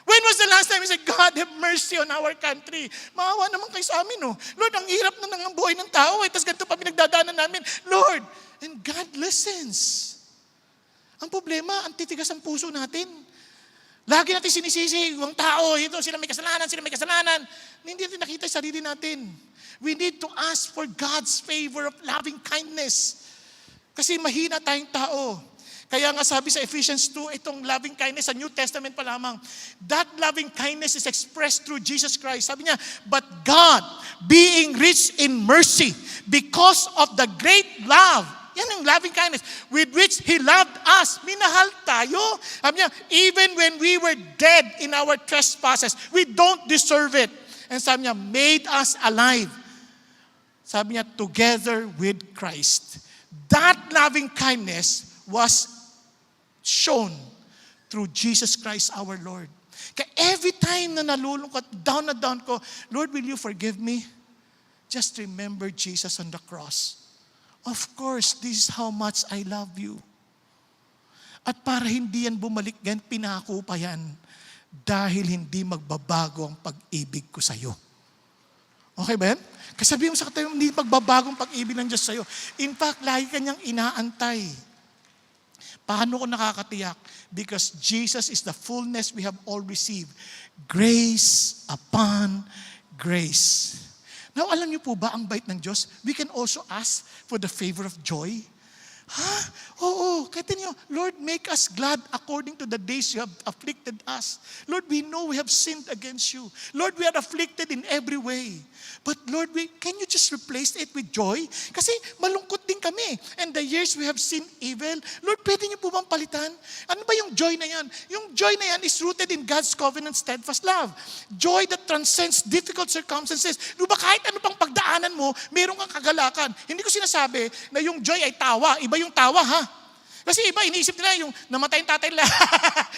When was the last time we said, God, have mercy on our country? Maawa naman kayo sa amin. Oh. Lord, ang hirap na ng buhay ng tao. Tapos ganito pa pinagdadaanan namin. Lord, and God listens. Ang problema, ang titigas ang puso natin. Lagi natin sinisisi yung tao, ito, sila may kasalanan. Hindi natin nakita yung sarili natin. We need to ask for God's favor of loving kindness. Kasi mahina tayong tao. Kaya nga sabi sa Ephesians 2, itong loving kindness, sa New Testament pa lamang, that loving kindness is expressed through Jesus Christ. Sabi niya, but God, being rich in mercy, because of the great love, yan ang loving kindness with which He loved us. Minahal tayo. Sabi niya, even when we were dead in our trespasses, we don't deserve it. And sabi niya, made us alive. Sabi niya, together with Christ. That loving kindness was shown through Jesus Christ our Lord. Kaya every time na nalulungkot, down na down ko, Lord, will you forgive me? Just remember Jesus on the cross. Of course, this is how much I love you. At para hindi yan bumalik yan, pinako pa yan. Dahil hindi magbabago ang pag-ibig ko sa'yo. Okay ba yan? Kasi sabihin mo sa katayo, hindi magbabago ang pag-ibig ng Diyos sa'yo. In fact, lagi kanyang inaantay. Paano ko nakakatiyak? Because Jesus is the fullness we have all received. Grace upon grace. Now, alam niyo po ba ang bait ng Diyos? We can also ask for the favor of joy. Oo. Kaya niyo, Lord, make us glad according to the days you have afflicted us. Lord, we know we have sinned against you. Lord, we are afflicted in every way. But Lord, can you just replace it with joy? Kasi malungkot din kami. And the years we have seen evil, Lord, pwede niyo po bang palitan? Ano ba yung joy na yan? Yung joy na yan is rooted in God's covenant steadfast love. Joy that transcends difficult circumstances. Di ba kahit ano pang pagdaanan mo, meron kang kagalakan. Hindi ko sinasabi na yung joy ay tawa. Iba yung tawa, ha? Kasi iba, iniisip nila yung namatay yung tatay nila.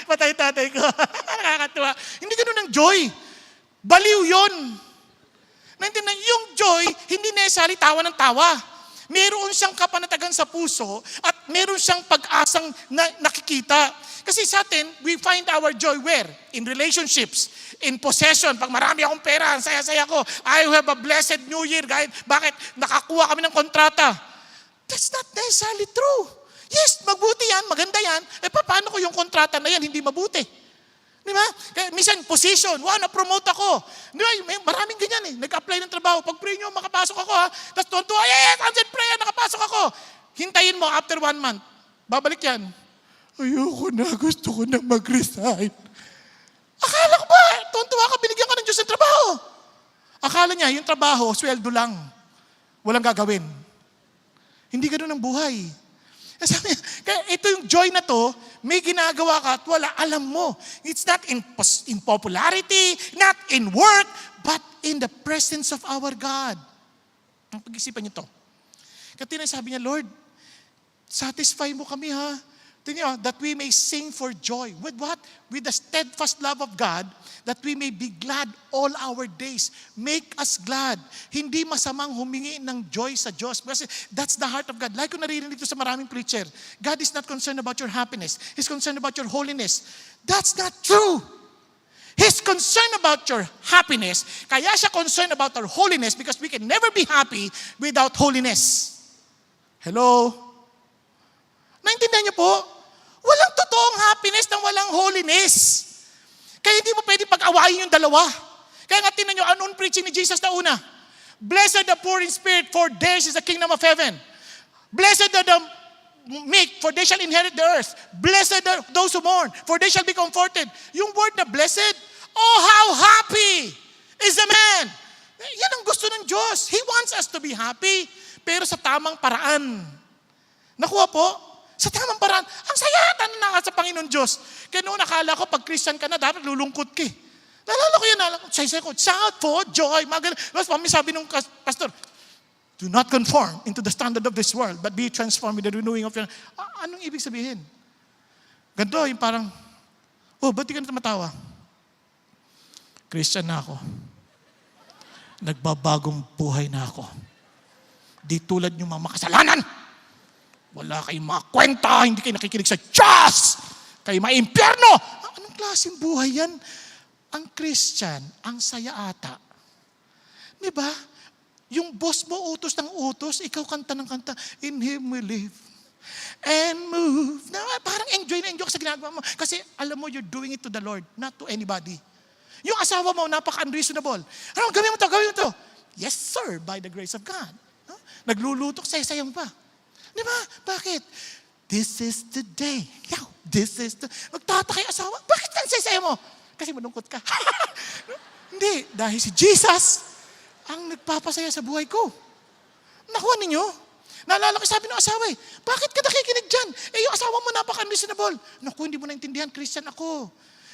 Matay yung tatay ko. Nakakatuwa. Hindi ganun ang joy. Baliw yun. Naintindihan, yung joy, hindi necessarily tawa ng tawa. Meron siyang kapanatagan sa puso at meron siyang pag-asang nakikita. Kasi sa atin, we find our joy where? In relationships, in possession. Pag marami akong pera, ang saya-saya ko. I have a blessed new year. Bakit? Nakakuha kami ng kontrata. That's not necessarily true. Yes, magbuti yan, maganda yan. Paano ko yung kontrata na yan hindi mabuti? Di ba? Kaya minsan, position, na-promote ako. Di ba? Maraming ganyan eh. Nag-apply ng trabaho. Pag pray nyo, makapasok ako ha. Tapos tuntua, yes, answered prayer, nakapasok ako. Hintayin mo after 1 month. Babalik yan. Ayoko na, gusto ko na mag-resign. Akala ko ba, tuntua ka, binigyan ka ng Diyos ng trabaho. Akala niya, yung trabaho, sweldo lang. Walang gagawin. Hindi ganun ang buhay. Kaya ito yung joy na to, may ginagawa ka at wala, alam mo. It's not in popularity, not in work, but in the presence of our God. Ang pag-isipan niyo to. Katina sabi niya, Lord, satisfy mo kami ha. Tingnan niyo, that we may sing for joy. With what? With the steadfast love of God, that we may be glad all our days. Make us glad. Hindi masamang humingi ng joy sa Diyos. Kasi that's the heart of God. Like ko naririnig ito sa maraming preacher, God is not concerned about your happiness. He's concerned about your holiness. That's not true. He's concerned about your happiness. Kaya siya concerned about our holiness because we can never be happy without holiness. Hello? Naintindihan niyo po? Walang totoong happiness nang walang holiness. Kaya hindi mo pwede pag-awayin yung dalawa. Kaya nga tinan niyo, anong preaching ni Jesus na una? Blessed the poor in spirit, for theirs is the kingdom of heaven. Blessed are the meek, for they shall inherit the earth. Blessed are those who mourn, for they shall be comforted. Yung word na blessed, oh how happy is a man. Yan ang gusto ng Diyos. He wants us to be happy, pero sa tamang paraan. Nakuha po? Sa tamang paraan. Ang saya na sa Panginoon Diyos. Kaya noon nakala ko, pag Christian ka na, dapat lulungkot ka. Nalala ko yan, saya ko, shout for joy. Tapos sabi nung pastor, do not conform into the standard of this world, but be transformed with the renewing of your... Anong ibig sabihin? Ganito, yung parang, ba't di ka na tumatawa? Christian na ako. Nagbabagong buhay na ako. Di tulad yung mga makasalanan. Wala kayong mga kwenta, hindi kayo nakikinig sa Diyos. Kayo maimpyerno. Anong klaseng buhay yan? Ang Christian, ang saya ata. Di ba? Yung boss mo utos ng utos, ikaw kanta ng kanta, in Him we live and move. Parang enjoy na enjoy ka sa ginagawa mo. Kasi alam mo, you're doing it to the Lord, not to anybody. Yung asawa mo, napaka-unreasonable. Ano, gawin mo to. Yes, sir, by the grace of God. No? Naglulutok, sayang pa. Di ba? Bakit? This is the day. Magtatakay asawa. Bakit ang saya mo? Kasi malungkot ka. Hindi, dahil si Jesus ang nagpapasaya sa buhay ko. Nakuha ninyo? Naalala ko, sabi ng asawa bakit ka nakikinig dyan? Yung asawa mo napaka-unreasonable. Naku, hindi mo naintindihan, Christian ako.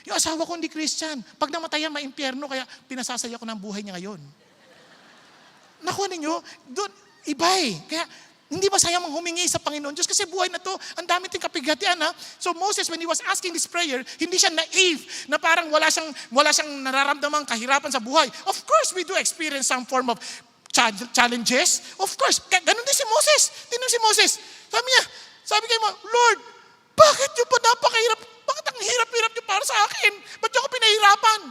Yung asawa ko hindi Christian. Pag namatayan, maimpyerno, kaya pinasasaya ko ng buhay niya ngayon. Nakuha ninyo? Doon, iba Kaya, hindi ba sayang humingi sa Panginoon Diyos? Kasi buhay na to, ang dami ting kapigatian ha. So Moses, when he was asking this prayer, hindi siya naive na parang wala siyang nararamdamang kahirapan sa buhay. Of course, we do experience some form of challenges. Of course, ganun din si Moses. Tingnan si Moses. Sabi kay mo, Lord, bakit yung pa napakahirap? Bakit ang hirap-hirap niyo para sa akin? Ba't niyo ako pinahirapan?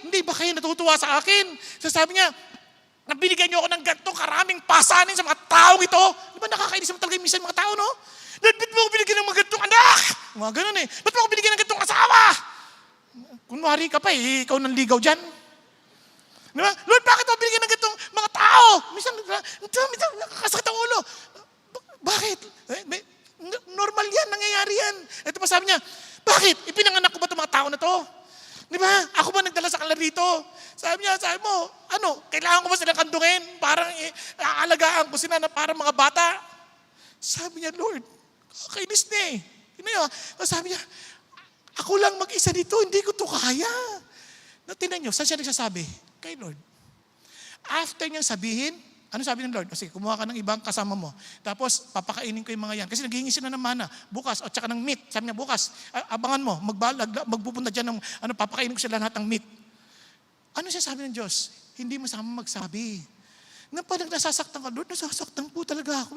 Hindi ba kayo natutuwa sa akin? So sabi niya, nabinigyan niyo ako ng ganitong karaming pasanin sa mga taong ito. Di ba nakakainis mo talaga minsan mga tao, no? Lord, ba't mo ako binigyan ng mga ganitong anak? Mga ganun Ba't mo ako binigyan ng ganitong asawa? Kunwari ka pa ikaw nang ligaw dyan. Di ba? Lord, bakit mo binigyan ng ganitong mga tao? Minsan nakakasakit ang ulo. Bakit? Normal yan, nangyayari yan. Ito pa sabi niya, bakit? Ipinanganak ko ba itong mga tao na to? Di ba? Ako ba nagdala sa kanila rito? Sabi mo, kailangan ko ba silang kandungin? Parang aalagaan ko sila na parang mga bata. Sabi niya, Lord, kakainis na Sabi niya, ako lang mag-isa dito, hindi ko to kaya. Tingnan niyo, saan siya nagsasabi? Kay Lord. After niyang sabihin, ano sabi ng Lord? Sige, kumuha ka ng ibang kasama mo. Tapos, papakainin ko yung mga yan. Kasi naghihingi sila ng mana, bukas, at saka ng meat. Sabi niya, bukas, abangan mo, magpupunta dyan ng, papakainin ko sila lahat ng meat. Ano siya sabi ng Diyos? Hindi mo sama magsabi. Pag nasasaktan ka, Lord, nasasaktan po talaga ako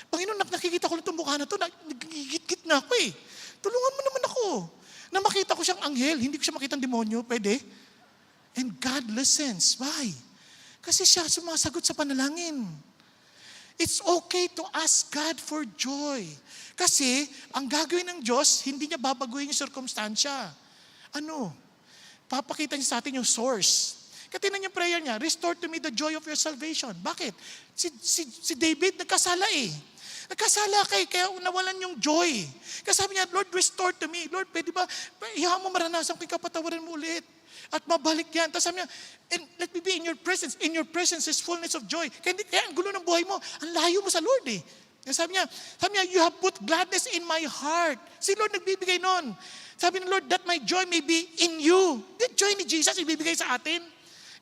Panginoon, nakikita ko lang itong mukha na ito, nagigit-git na ako Tulungan mo naman ako. Na makita ko siyang anghel, hindi ko siya makita ng demonyo, pwede? And God listens. Why? Kasi siya sumasagot sa panalangin. It's okay to ask God for joy. Kasi, ang gagawin ng Diyos, hindi niya babaguhin yung sirkumstansya. Papakita niya sa atin yung source. Katinan yung prayer niya, restore to me the joy of your salvation. Bakit? Si David, nagkasala Nagkasala kaya nawalan yung joy. Kaya sabi niya, Lord, restore to me. Lord, pwede ba, iyahan mo maranasan ko, kapatawaran mo ulit. At mabalik yan. Tapos sabi niya, and let me be in your presence. In your presence is fullness of joy. Kaya ang gulo ng buhay mo, ang layo mo sa Lord Sabi niya, you have put gladness in my heart. Si Lord nagbibigay nun. Sabi ng Lord, that my joy may be in you. The joy ni Jesus ibibigay sa atin.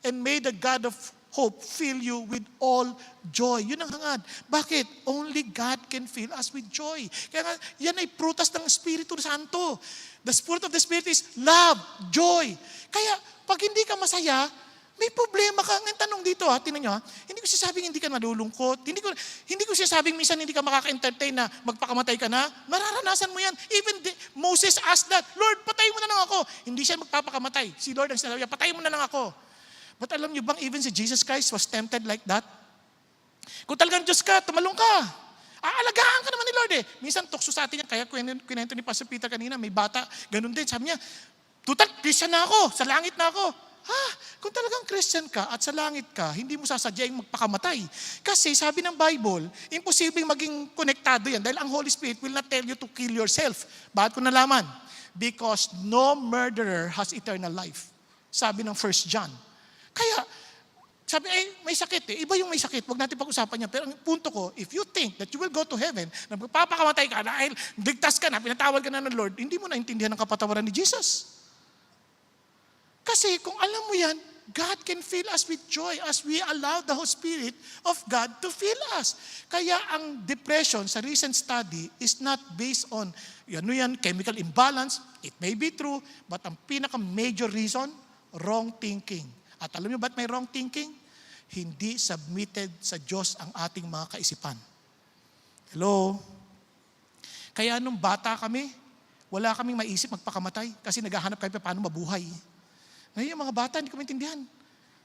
And may the God of hope fill you with all joy. Yun ang hangad. Bakit? Only God can fill us with joy. Kaya nga, yan ay prutas ng Espiritu Santo. The fruit of the Spirit is love, joy. Kaya, pag hindi ka masaya, may problema ka. Ang tanong dito, tingnan nyo, hindi ko sinasabing hindi ka malulungkot. Hindi ko sinasabing minsan hindi ka makaka-entertain na magpakamatay ka na. Mararanasan mo yan. Even Moses asked that, Lord, patayin mo na lang ako. Hindi siya magpapakamatay. Si Lord ang sinabi niya, patayin mo na lang ako. But alam niyo bang even si Jesus Christ was tempted like that? Kung talagang Diyos ka, tumalong ka. Aalagaan ka naman ni Lord eh. Minsan tukso sa atin yan. Kaya kwento ni Pastor Peter kanina, may bata, ganun din. Sabi niya, total, Christian na ako. Sa langit na ako. Kung talagang Christian ka at sa langit ka, hindi mo sasadyaing magpakamatay. Kasi sabi ng Bible, imposibleng maging konektado yan dahil ang Holy Spirit will not tell you to kill yourself. Bakit ko nalaman? Because no murderer has eternal life. Sabi ng 1 John. Kaya, sabi, may sakit eh. Iba yung may sakit. Huwag natin pag-usapan niya. Pero ang punto ko, if you think that you will go to heaven, na magpapakamatay ka dahil ligtas ka na, pinatawal ka na ng Lord, hindi mo naintindihan ang kapatawaran ni Jesus. Kasi kung alam mo yan, God can fill us with joy as we allow the Holy Spirit of God to fill us. Kaya ang depression sa recent study is not based on chemical imbalance. It may be true, but ang pinaka-major reason, wrong thinking. At alam niyo ba't may wrong thinking? Hindi submitted sa Diyos ang ating mga kaisipan. Hello? Kaya nung bata kami, wala kaming maisip magpakamatay kasi naghahanap kami paano mabuhay. Ngayon yung mga bata, hindi ko maintindihan.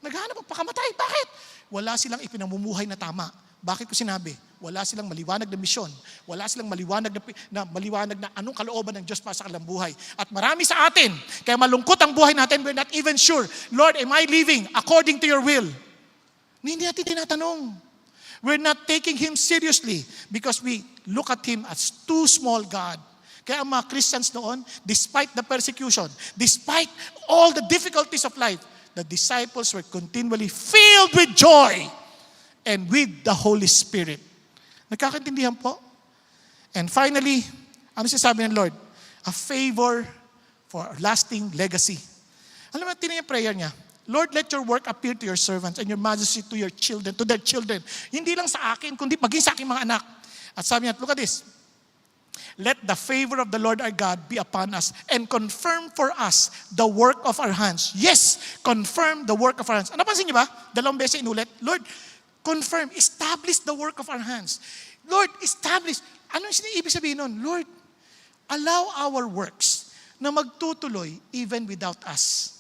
Naghahanap magpakamatay. Bakit? Wala silang ipinamumuhay na tama. Bakit ko sinabi? Wala silang maliwanag na misyon. Wala silang maliwanag na anong kalooban ng Diyos para sa kanilang buhay. At marami sa atin, kaya malungkot ang buhay natin, we're not even sure, Lord, am I living according to your will? Hindi natin tinatanong. We're not taking Him seriously because we look at Him as too small God. Kaya ang mga Christians noon, despite the persecution, despite all the difficulties of life, the disciples were continually filled with joy and with the Holy Spirit. Nagkakaintindihan po? And finally, ano sabi ng Lord? A favor for a lasting legacy. Alam mo, tinan yung prayer niya. Lord, let your work appear to your servants and your majesty to your children, to their children. Hindi lang sa akin, kundi maging sa aking mga anak. At sabi niya, look at this. Let the favor of the Lord our God be upon us and confirm for us the work of our hands. Yes, confirm the work of our hands. Napansin niyo ba? 2 beses inulit. Lord, confirm, establish the work of our hands. Lord, establish. Ano yung ibig sabihin nun? Lord, allow our works na magtutuloy even without us.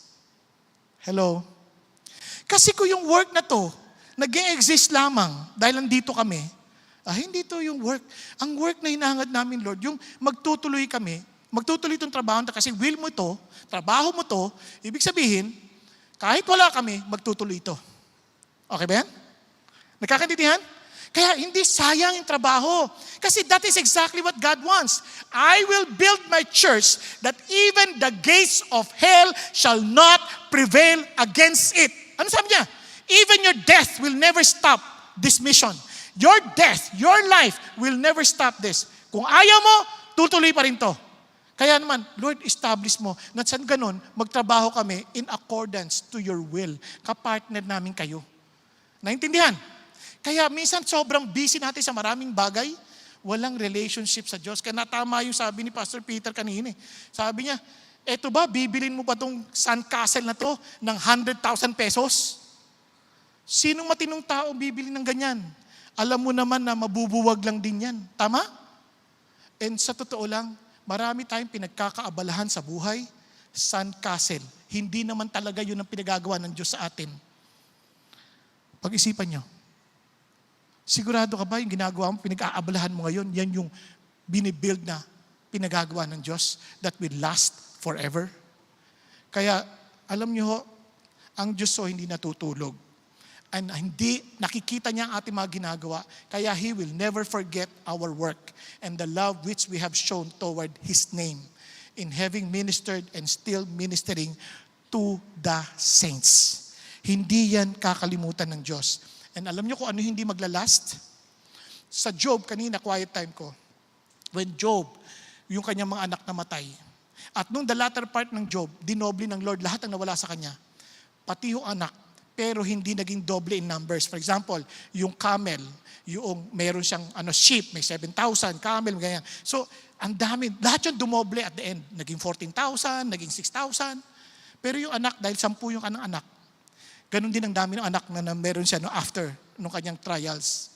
Hello? Kasi kung yung work na to, nag-e-exist lamang dahil nandito kami, hindi to yung work. Ang work na hinahangad namin, Lord, yung magtutuloy kami, magtutuloy itong trabaho na kasi will mo to, trabaho mo to, ibig sabihin, kahit wala kami, magtutuloy ito. Okay ba yan? Nagkakaintindihan? Kaya hindi sayang yung trabaho. Kasi that is exactly what God wants. I will build my church that even the gates of hell shall not prevail against it. Ano sabi niya? Even your death will never stop this mission. Your death, your life will never stop this. Kung ayaw mo, tutuloy pa rin to. Kaya naman, Lord, establish mo na saan ganun, magtrabaho kami in accordance to your will. Kapartner namin kayo. Naintindihan? Kaya minsan sobrang busy natin sa maraming bagay, walang relationship sa Diyos. Kaya natama yung sabi ni Pastor Peter kanina. Sabi niya, eto ba, bibilin mo pa tong sandcastle na to ng 100,000 pesos? Sinong matinong tao bibili ng ganyan? Alam mo naman na mabubuwag lang din yan. Tama? And sa totoo lang, marami tayong pinagkakaabalahan sa buhay, sandcastle. Hindi naman talaga yun ang pinagagawa ng Diyos sa atin. Pag-isipan nyo. Sigurado ka ba yung ginagawa mo, pinag-aabalahan mo ngayon, yan yung binibuild na pinagagawa ng Diyos that will last forever? Kaya, alam nyo ho, ang Diyos ho hindi natutulog. And hindi nakikita niya ang ating mga ginagawa, kaya He will never forget our work and the love which we have shown toward His name in having ministered and still ministering to the saints. Hindi yan kakalimutan ng Diyos. And alam niyo kung ano hindi maglalast? Sa Job, kanina, quiet time ko. When Job, yung kanyang mga anak namatay. At nung the latter part ng Job, dinoble ng Lord lahat ang nawala sa kanya. Pati yung anak, pero hindi naging doble in numbers. For example, yung camel, yung meron siyang sheep, may 7,000, camel, ganyan. So, ang dami, lahat yun dumoble at the end. Naging 14,000, naging 6,000. Pero yung anak, dahil 10 yung anak, ganun din ang dami ng anak na meron siya after nung kanyang trials.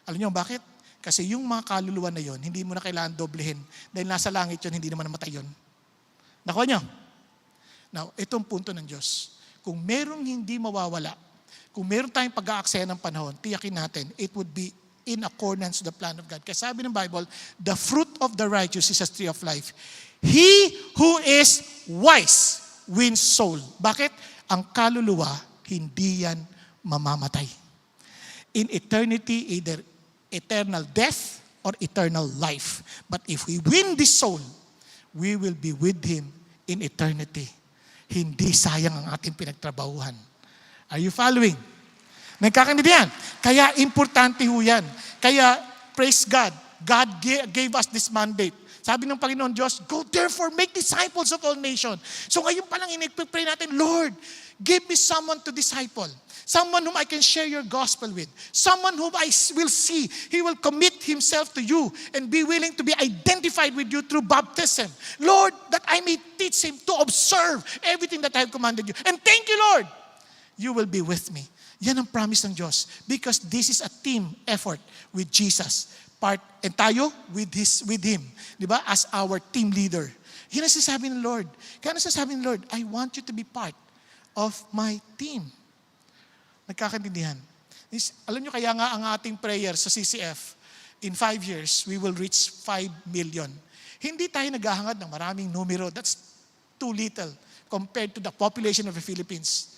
Alam niyo bakit? Kasi yung mga kaluluwa na yon, hindi mo na kailangan doblehin. Dahil nasa langit yun, hindi naman namatay yun. Nakuha niyo? Now, itong punto ng Diyos. Kung merong hindi mawawala, kung meron tayong pag-aaksaya ng panahon, tiyakin natin, it would be in accordance to the plan of God. Kasi sabi ng Bible, the fruit of the righteous is a tree of life. He who is wise wins soul. Bakit? Ang kaluluwa, hindi yan mamamatay. In eternity, either eternal death or eternal life. But if we win this soul, we will be with Him in eternity. Hindi sayang ang ating pinagtrabahuhan. Are you following? Nagkakaintindihan? Kaya importante ho yan. Kaya, praise God. God gave us this mandate. Sabi ng Panginoon Diyos, go therefore, make disciples of all nations. So ngayon pa lang pray natin, Lord, give me someone to disciple. Someone whom I can share your gospel with. Someone whom I will see. He will commit himself to you and be willing to be identified with you through baptism. Lord, that I may teach him to observe everything that I have commanded you. And thank you, Lord. You will be with me. Yan ang promise ng Diyos. Because this is a team effort with Jesus. And tayo with Him. Di ba? As our team leader. Yan ang sasabi ng Lord. Kaya ang sasabi ng Lord, I want you to be part of my team. Nagkakaintindihan. Alam nyo, kaya nga ang ating prayer sa CCF, in 5 years, we will reach 5 million. Hindi tayo naghahangad ng maraming numero. That's too little compared to the population of the Philippines.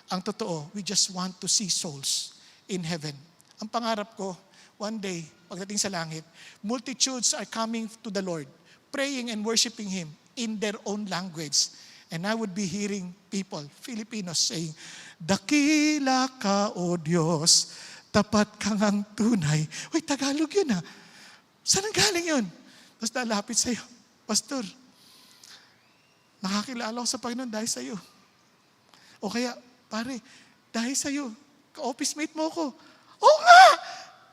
Ang totoo, we just want to see souls in heaven. Ang pangarap ko, one day, pagdating sa langit, multitudes are coming to the Lord, praying and worshiping Him in their own language. And I would be hearing people, Filipinos, saying, dakila ka, O Diyos, tapat kang ang tunay. Uy, Tagalog yun ha. Saan ang galing yun? Tapos lalapit sa'yo, Pastor, nakakilala ko sa Panginoon dahil sa'yo. O kaya, pare, dahil sa'yo, ka-office mate mo ko. Oo nga!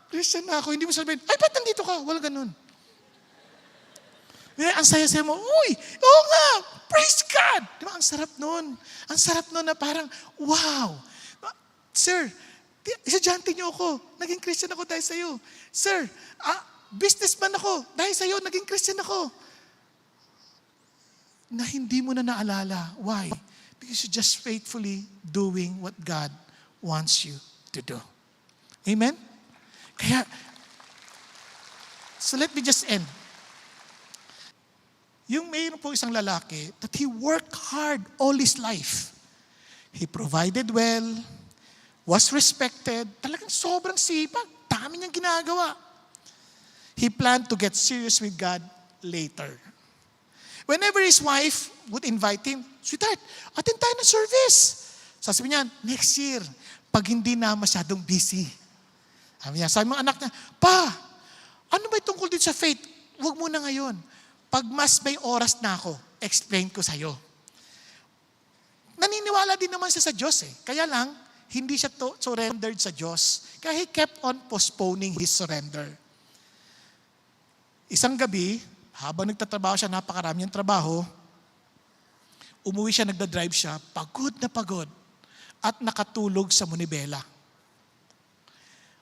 Christian na ako. Hindi mo sabihin, ay, ba't nandito ka? Walang ganun. Ang saya-saya mo, uy, oo nga, praise God! Di ba, ang sarap nun. Ang sarap nun na parang, wow! Sir, estudyante niyo ako. Naging Christian ako dahil sa'yo. Sir, businessman ako. Dahil sa'yo, naging Christian ako. Na hindi mo na naalala. Why? Because you're just faithfully doing what God wants you to do. Amen? Kaya, so let me just end. Yung mayroon po isang lalaki that he worked hard all his life. He provided well, was respected, talagang sobrang sipag, dami niyang ginagawa. He planned to get serious with God later. Whenever his wife would invite him, sweetheart, attend tayo ng service. Sasabihin niya, next year, pag hindi na masyadong busy. Sabi mga anak niya, Pa, ano ba tungkol din sa faith? Huwag mo na ngayon. Pag mas may oras na ako, explain ko sa'yo. Naniniwala din naman siya sa Diyos eh. Kaya lang, hindi siya surrendered sa Diyos. Kaya he kept on postponing his surrender. Isang gabi, habang nagtatrabaho siya, napakarami niyang trabaho, umuwi siya, nagdadrive siya, pagod na pagod, at nakatulog sa Monibela.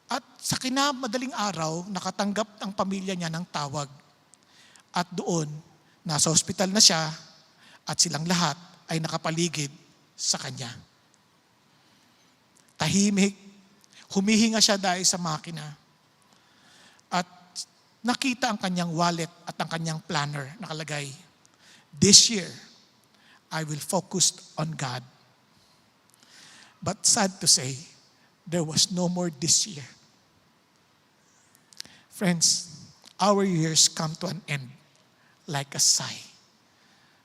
At sa kinamadaling araw, nakatanggap ang pamilya niya ng tawag. At doon, nasa ospital na siya, at silang lahat ay nakapaligid sa kanya. Tahimik, humihinga siya dahil sa makina. At nakita ang kanyang wallet at ang kanyang planner nakalagay, this year, I will focus on God. But sad to say, there was no more this year. Friends, our years come to an end like a sigh.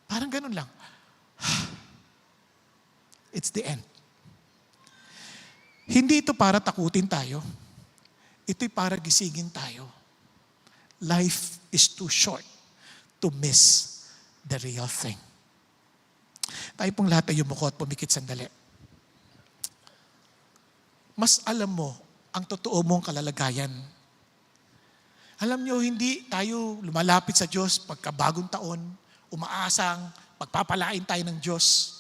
Parang ganun lang. It's the end. Hindi ito para takutin tayo. Ito'y para gisingin tayo. Life is too short to miss the real thing. Tayo pong lahat ay yumuko at pumikit sandali. mas alam mo ang totoo mong kalalagayan. Alam nyo, hindi tayo lumalapit sa Diyos pagkabagong taon, umaasang pagpapalain tayo ng Diyos.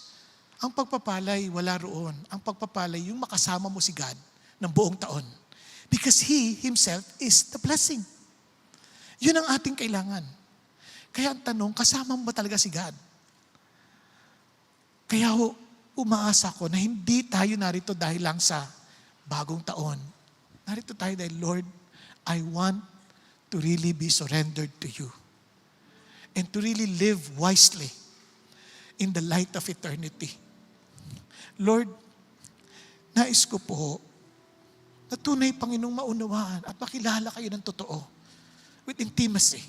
Ang pagpapalay, wala roon. Ang pagpapalay, yung makasama mo si God ng buong taon. Because He Himself is the blessing. Yun ang ating kailangan. Kaya ang tanong, kasama mo ba talaga si God? Kaya umaasa ko na hindi tayo narito dahil lang sa bagong taon. Narito tayo dahil, Lord, I want to really be surrendered to you. And to really live wisely in the light of eternity. Lord, nais ko po na tunay, Panginoong, maunawaan at makilala kayo ng totoo with intimacy.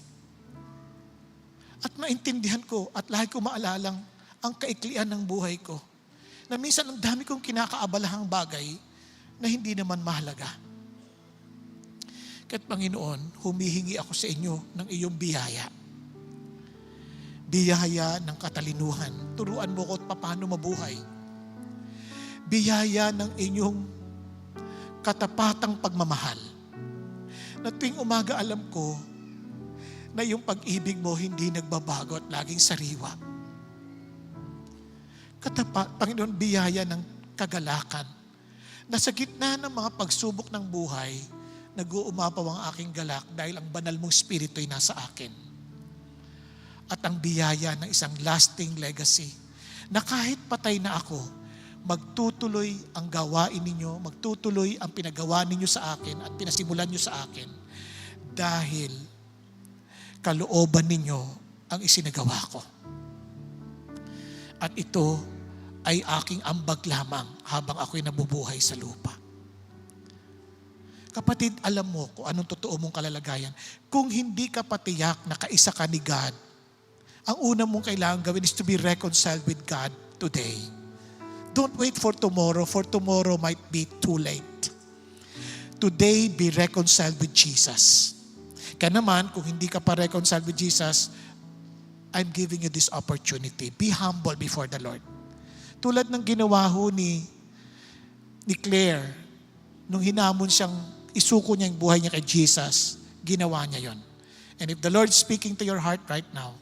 At maintindihan ko at lagi ko maalalang ang kaiklian ng buhay ko. Na minsan ang dami kong kinakaabalahang bagay na hindi naman mahalaga. Kaya't Panginoon, humihingi ako sa inyo ng iyong biyaya. Biyaya ng katalinuhan. Turuan mo ko at paano mabuhay. Biyaya ng inyong katapatang pagmamahal. Na tuwing umaga alam ko na yung pag-ibig mo hindi nagbabago at laging sariwa. Panginoon, biyaya ng kagalakan na sa gitna ng mga pagsubok ng buhay, nag-uumapaw ang aking galak dahil ang banal mong spirito ay nasa akin. At ang biyaya ng isang lasting legacy na kahit patay na ako, magtutuloy ang gawain ninyo, magtutuloy ang pinagawa ninyo sa akin at pinasimulan nyo sa akin dahil kalooban ninyo ang isinagawa ko. At ito ay aking ambag lamang habang ako'y nabubuhay sa lupa. Kapatid, alam mo kung anong totoo mong kalalagayan. Kung hindi ka patiyak na kaisa ka ni God, ang una mong kailangan gawin is to be reconciled with God today. Don't wait for tomorrow might be too late. Today, be reconciled with Jesus. Kaya naman, kung hindi ka pa reconciled with Jesus, I'm giving you this opportunity. Be humble before the Lord. Tulad ng ginawa ho ni Claire, nung hinamon siyang isuko niya yung buhay niya kay Jesus, ginawa niya yon. And if the Lord is speaking to your heart right now,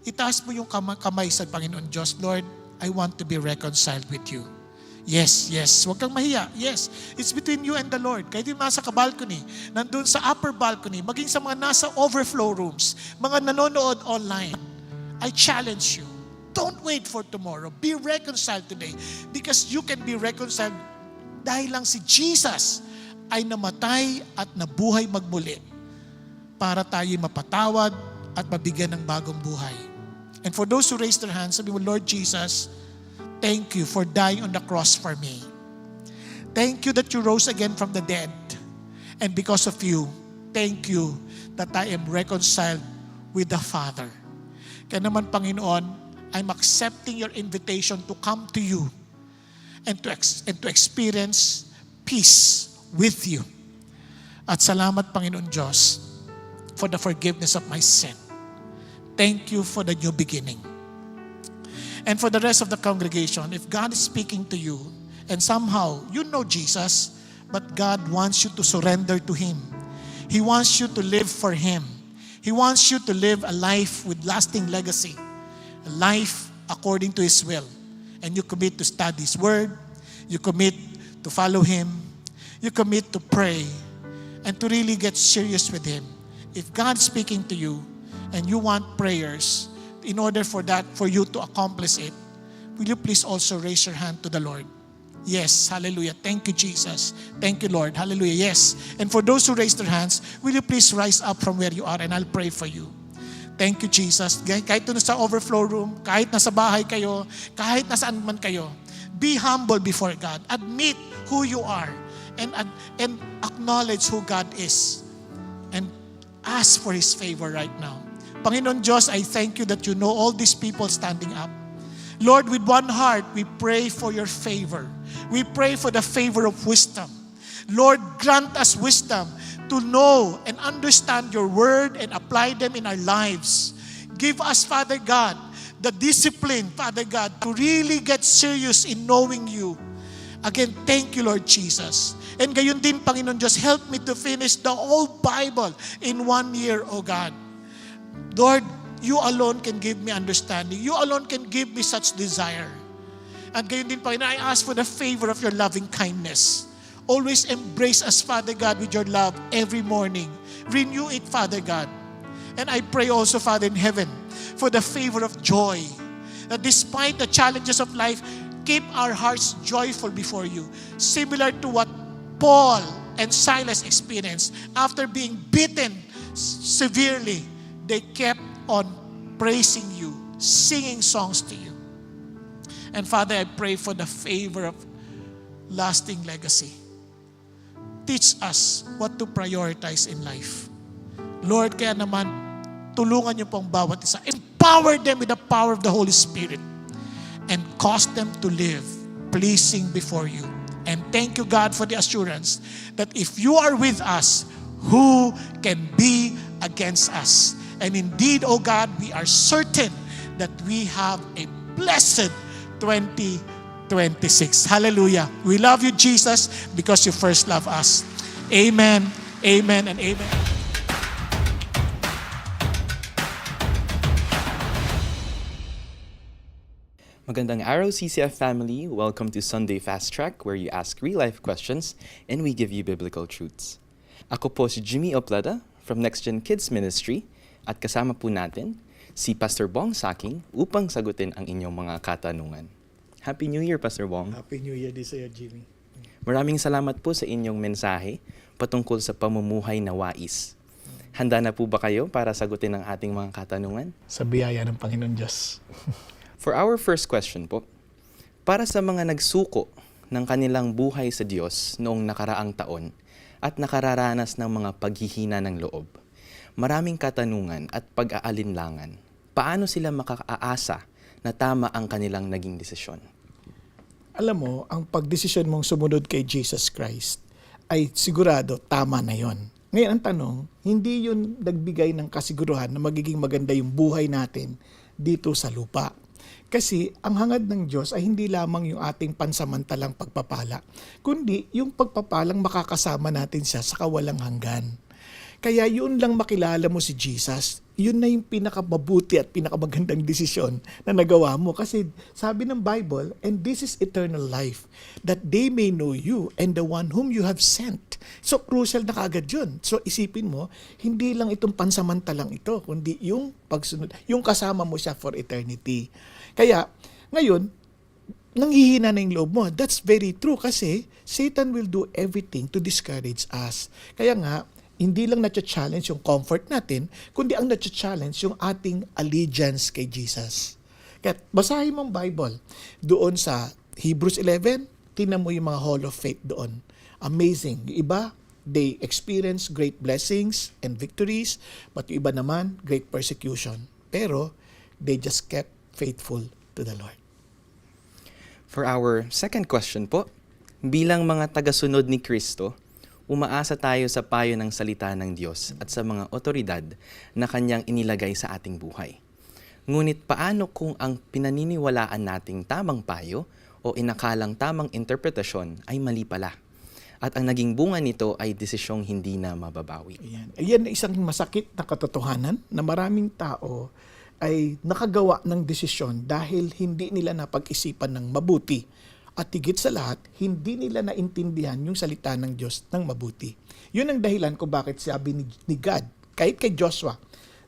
itaas mo yung kamay sa Panginoon Diyos, Lord, I want to be reconciled with you. Yes, yes. Huwag kang mahiya. Yes. It's between you and the Lord. Kahit yung nasa ka-balcony, nandun sa upper balcony, maging sa mga nasa overflow rooms, mga nanonood online, I challenge you. Don't wait for tomorrow. Be reconciled today. Because you can be reconciled dahil lang si Jesus ay namatay at nabuhay magmuli para tayo mapatawad at mabigyan ng bagong buhay. And for those who raise their hands, sabi mo, Lord Jesus, thank you for dying on the cross for me. Thank you that you rose again from the dead. And because of you, thank you that I am reconciled with the Father. Kaya naman, Panginoon, I'm accepting your invitation to come to you and to experience peace with you. At salamat, Panginoon Diyos, for the forgiveness of my sin. Thank you for the new beginning. And for the rest of the congregation, if God is speaking to you, and somehow you know Jesus, but God wants you to surrender to Him. He wants you to live for Him. He wants you to live a life with lasting legacy, a life according to His will. And you commit to study His Word, you commit to follow Him, you commit to pray, and to really get serious with Him. If God's speaking to you, and you want prayers, in order for you to accomplish it, will you please also raise your hand to the Lord? Yes, hallelujah. Thank you, Jesus. Thank you, Lord. Hallelujah. Yes. And for those who raise their hands, will you please rise up from where you are and I'll pray for you. Thank you, Jesus. Kahit nasa overflow room, kahit nasa bahay kayo, kahit nasaan man kayo, be humble before God. Admit who you are and acknowledge who God is. And ask for His favor right now. Panginoon Diyos, I thank you that you know all these people standing up. Lord, with one heart, we pray for your favor. We pray for the favor of wisdom. Lord, grant us wisdom to know and understand your word and apply them in our lives. Give us, Father God, the discipline, Father God, to really get serious in knowing you. Again, thank you, Lord Jesus. And gayon din, Panginoon Diyos, help me to finish the whole Bible in 1 year, O God. Lord, you alone can give me understanding. You alone can give me such desire. And gayon din, Panginoon, I ask for the favor of your loving kindness. Always embrace us, Father God, with your love every morning. Renew it, Father God. And I pray also, Father in heaven, for the favor of joy. That despite the challenges of life, keep our hearts joyful before you. Similar to what Paul and Silas experienced. After being beaten severely, they kept on praising you, singing songs to you. And Father, I pray for the favor of lasting legacy. Teach us what to prioritize in life. Lord, kaya naman, tulungan niyo pong bawat isa. Empower them with the power of the Holy Spirit and cause them to live pleasing before you. And thank you, God, for the assurance that if you are with us, who can be against us? And indeed, O God, we are certain that we have a blessed 2026. Hallelujah. We love you, Jesus, because you first love us. Amen, amen, and amen. Magandang araw, CCF family. Welcome to Sunday Fast Track, where you ask real-life questions and we give you biblical truths. Ako po si Jimmy Oplada from Next Gen Kids Ministry at kasama po natin si Pastor Bong Saking upang sagutin ang inyong mga katanungan. Happy New Year, Pastor Bong. Happy New Year din sa'yo, Jimmy. Maraming salamat po sa inyong mensahe patungkol sa pamumuhay na wais. Handa na po ba kayo para sagutin ang ating mga katanungan? Sa biyaya ng Panginoon Diyos. For our first question po, para sa mga nagsuko ng kanilang buhay sa Diyos noong nakaraang taon at nakararanas ng mga paghihina ng loob, maraming katanungan at pag-aalinlangan, paano sila makakaasa na tama ang kanilang naging desisyon? Alam mo, ang pagdesisyon mong sumunod kay Jesus Christ ay sigurado tama na yon. Ngayon ang tanong, hindi yun nagbigay ng kasiguruhan na magiging maganda yung buhay natin dito sa lupa. Kasi ang hangad ng Diyos ay hindi lamang yung ating pansamantalang pagpapala, kundi yung pagpapalang makakasama natin siya sa kawalang hanggan. Kaya yun lang makilala mo si Jesus, yun na yung pinakamabuti at pinakamagandang desisyon na nagawa mo. Kasi sabi ng Bible, and this is eternal life, that they may know you and the one whom you have sent. So crucial na kaagad yun. So isipin mo, hindi lang itong pansamantalang ito, kundi yung pagsunod, yung kasama mo siya for eternity. Kaya ngayon, nanghihina na yung loob mo. That's very true kasi Satan will do everything to discourage us. Kaya nga, hindi lang na-challenge yung comfort natin, kundi ang na-challenge yung ating allegiance kay Jesus. Kaya basahin mo ang Bible. Doon sa Hebrews 11, tingnan mo yung mga Hall of Faith doon. Amazing. Yung iba, they experience great blessings and victories, but yung iba naman, great persecution. Pero, they just kept faithful to the Lord. For our second question po, bilang mga tagasunod ni Kristo, umaasa tayo sa payo ng salita ng Diyos at sa mga otoridad na Kanyang inilagay sa ating buhay. Ngunit paano kung ang pinaniniwalaan nating tamang payo o inakalang tamang interpretasyon ay mali pala? At ang naging bunga nito ay desisyong hindi na mababawi. Ayan ay isang masakit na katotohanan na maraming tao ay nakagawa ng desisyon dahil hindi nila napag-isipan ng mabuti. At higit sa lahat, hindi nila naintindihan yung salita ng Diyos ng mabuti. Yun ang dahilan kung bakit sabi ni God, kahit kay Joshua,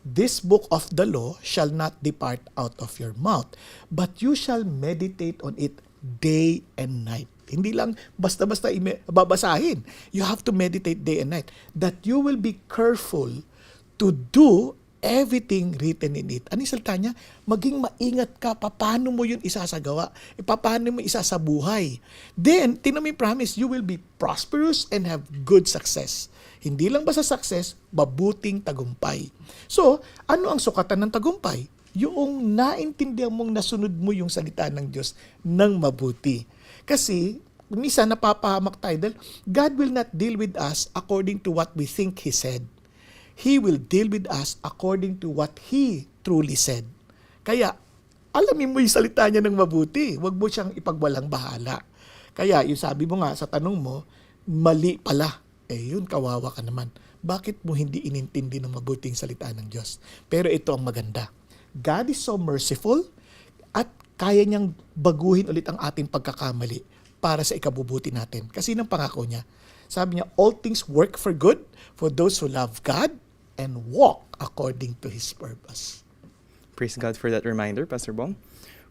"This book of the law shall not depart out of your mouth, but you shall meditate on it day and night." Hindi lang basta-basta babasahin. You have to meditate day and night. That you will be careful to do everything written in it. Ano yung salita niya? Maging maingat ka, paano mo yun isasagawa? Paano mo isasabuhay? Then, tingnan mo yung promise, you will be prosperous and have good success. Hindi lang ba sa success, mabuting tagumpay. So, ano ang sukatan ng tagumpay? Yung naintindihan mong nasunod mo yung salita ng Diyos ng mabuti. Kasi, minsan napapahamak tayo dahil God will not deal with us according to what we think He said. He will deal with us according to what He truly said. Kaya, alamin mo yung salita niya ng mabuti. Huwag mo siyang ipagwalang bahala. Kaya yung sabi mo nga sa tanong mo, mali pala. Yun, kawawa ka naman. Bakit mo hindi inintindi ng mabuting salita ng Diyos? Pero ito ang maganda. God is so merciful at kaya niyang baguhin ulit ang ating pagkakamali para sa ikabubuti natin. Kasi nang pangako niya, sabi niya, all things work for good for those who love God and walk according to His purpose. Praise God for that reminder, Pastor Bong.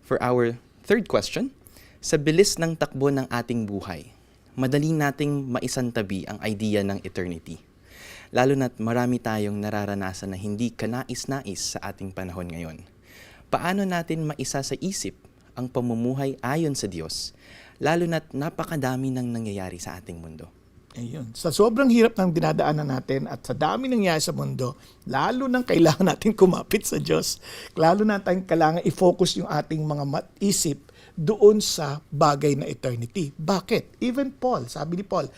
For our third question, sa bilis ng takbo ng ating buhay, madali nating maisantabi ang idea ng eternity. Lalo na't marami tayong nararanasan na hindi kanais-nais sa ating panahon ngayon. Paano natin maisa sa isip ang pamumuhay ayon sa Diyos, lalo na't napakadami nang nangyayari sa ating mundo? Ayun. Sa sobrang hirap ng dinadaanan natin at sa dami nangyayari sa mundo, lalo nang kailangan natin kumapit sa Diyos, lalo natin kailangan i-focus yung ating mga isip doon sa bagay na eternity. Bakit? Even Paul, sabi ni Paul,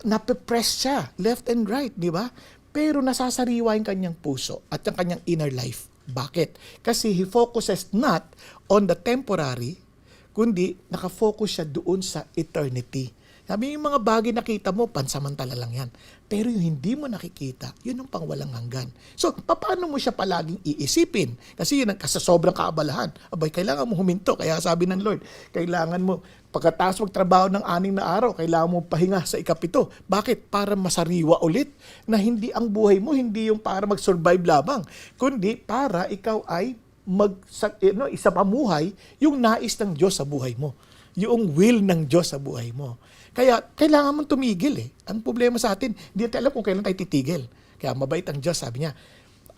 nape-press siya left and right, di ba? Pero nasasariwa yung kanyang puso at yung kanyang inner life. Bakit? Kasi he focuses not on the temporary, kundi nakafocus siya doon sa eternity. Sabi yung mga bagay nakita mo, pansamantala lang yan. Pero yung hindi mo nakikita, yun ang pangwalang hanggan. So, paano mo siya palaging iisipin? Kasi yun, sa sobrang kaabalahan, abay, kailangan mo huminto. Kaya sabi ng Lord, kailangan mo, pagkatapos magtrabaho ng 6 na araw, kailangan mo pahinga sa 7. Bakit? Para masariwa ulit na hindi ang buhay mo, hindi yung para mag-survive lamang, kundi para ikaw ay isa pamuhay yung nais ng Diyos sa buhay mo. Yung will ng Diyos sa buhay mo. Kaya kailangan mong tumigil eh. Ang problema sa atin, hindi natin alam kung kailan tayo titigil. Kaya mabait ang Diyos, sabi niya,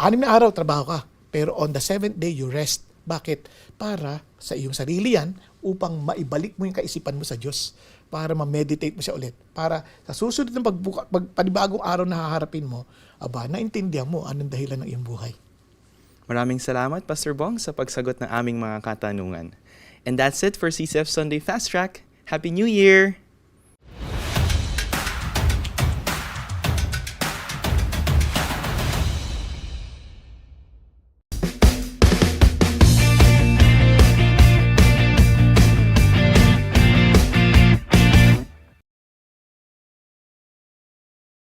6 na araw trabaho ka, pero on the 7th day you rest. Bakit? Para sa iyong sarili yan, upang maibalik mo yung kaisipan mo sa Diyos. Para ma-meditate mo siya ulit. Para sa susunod ng panibagong araw na haharapin mo, naintindihan mo anong dahilan ng iyong buhay. Maraming salamat, Pastor Bong, sa pagsagot ng aming mga katanungan. And that's it for CCF Sunday Fast Track. Happy New Year!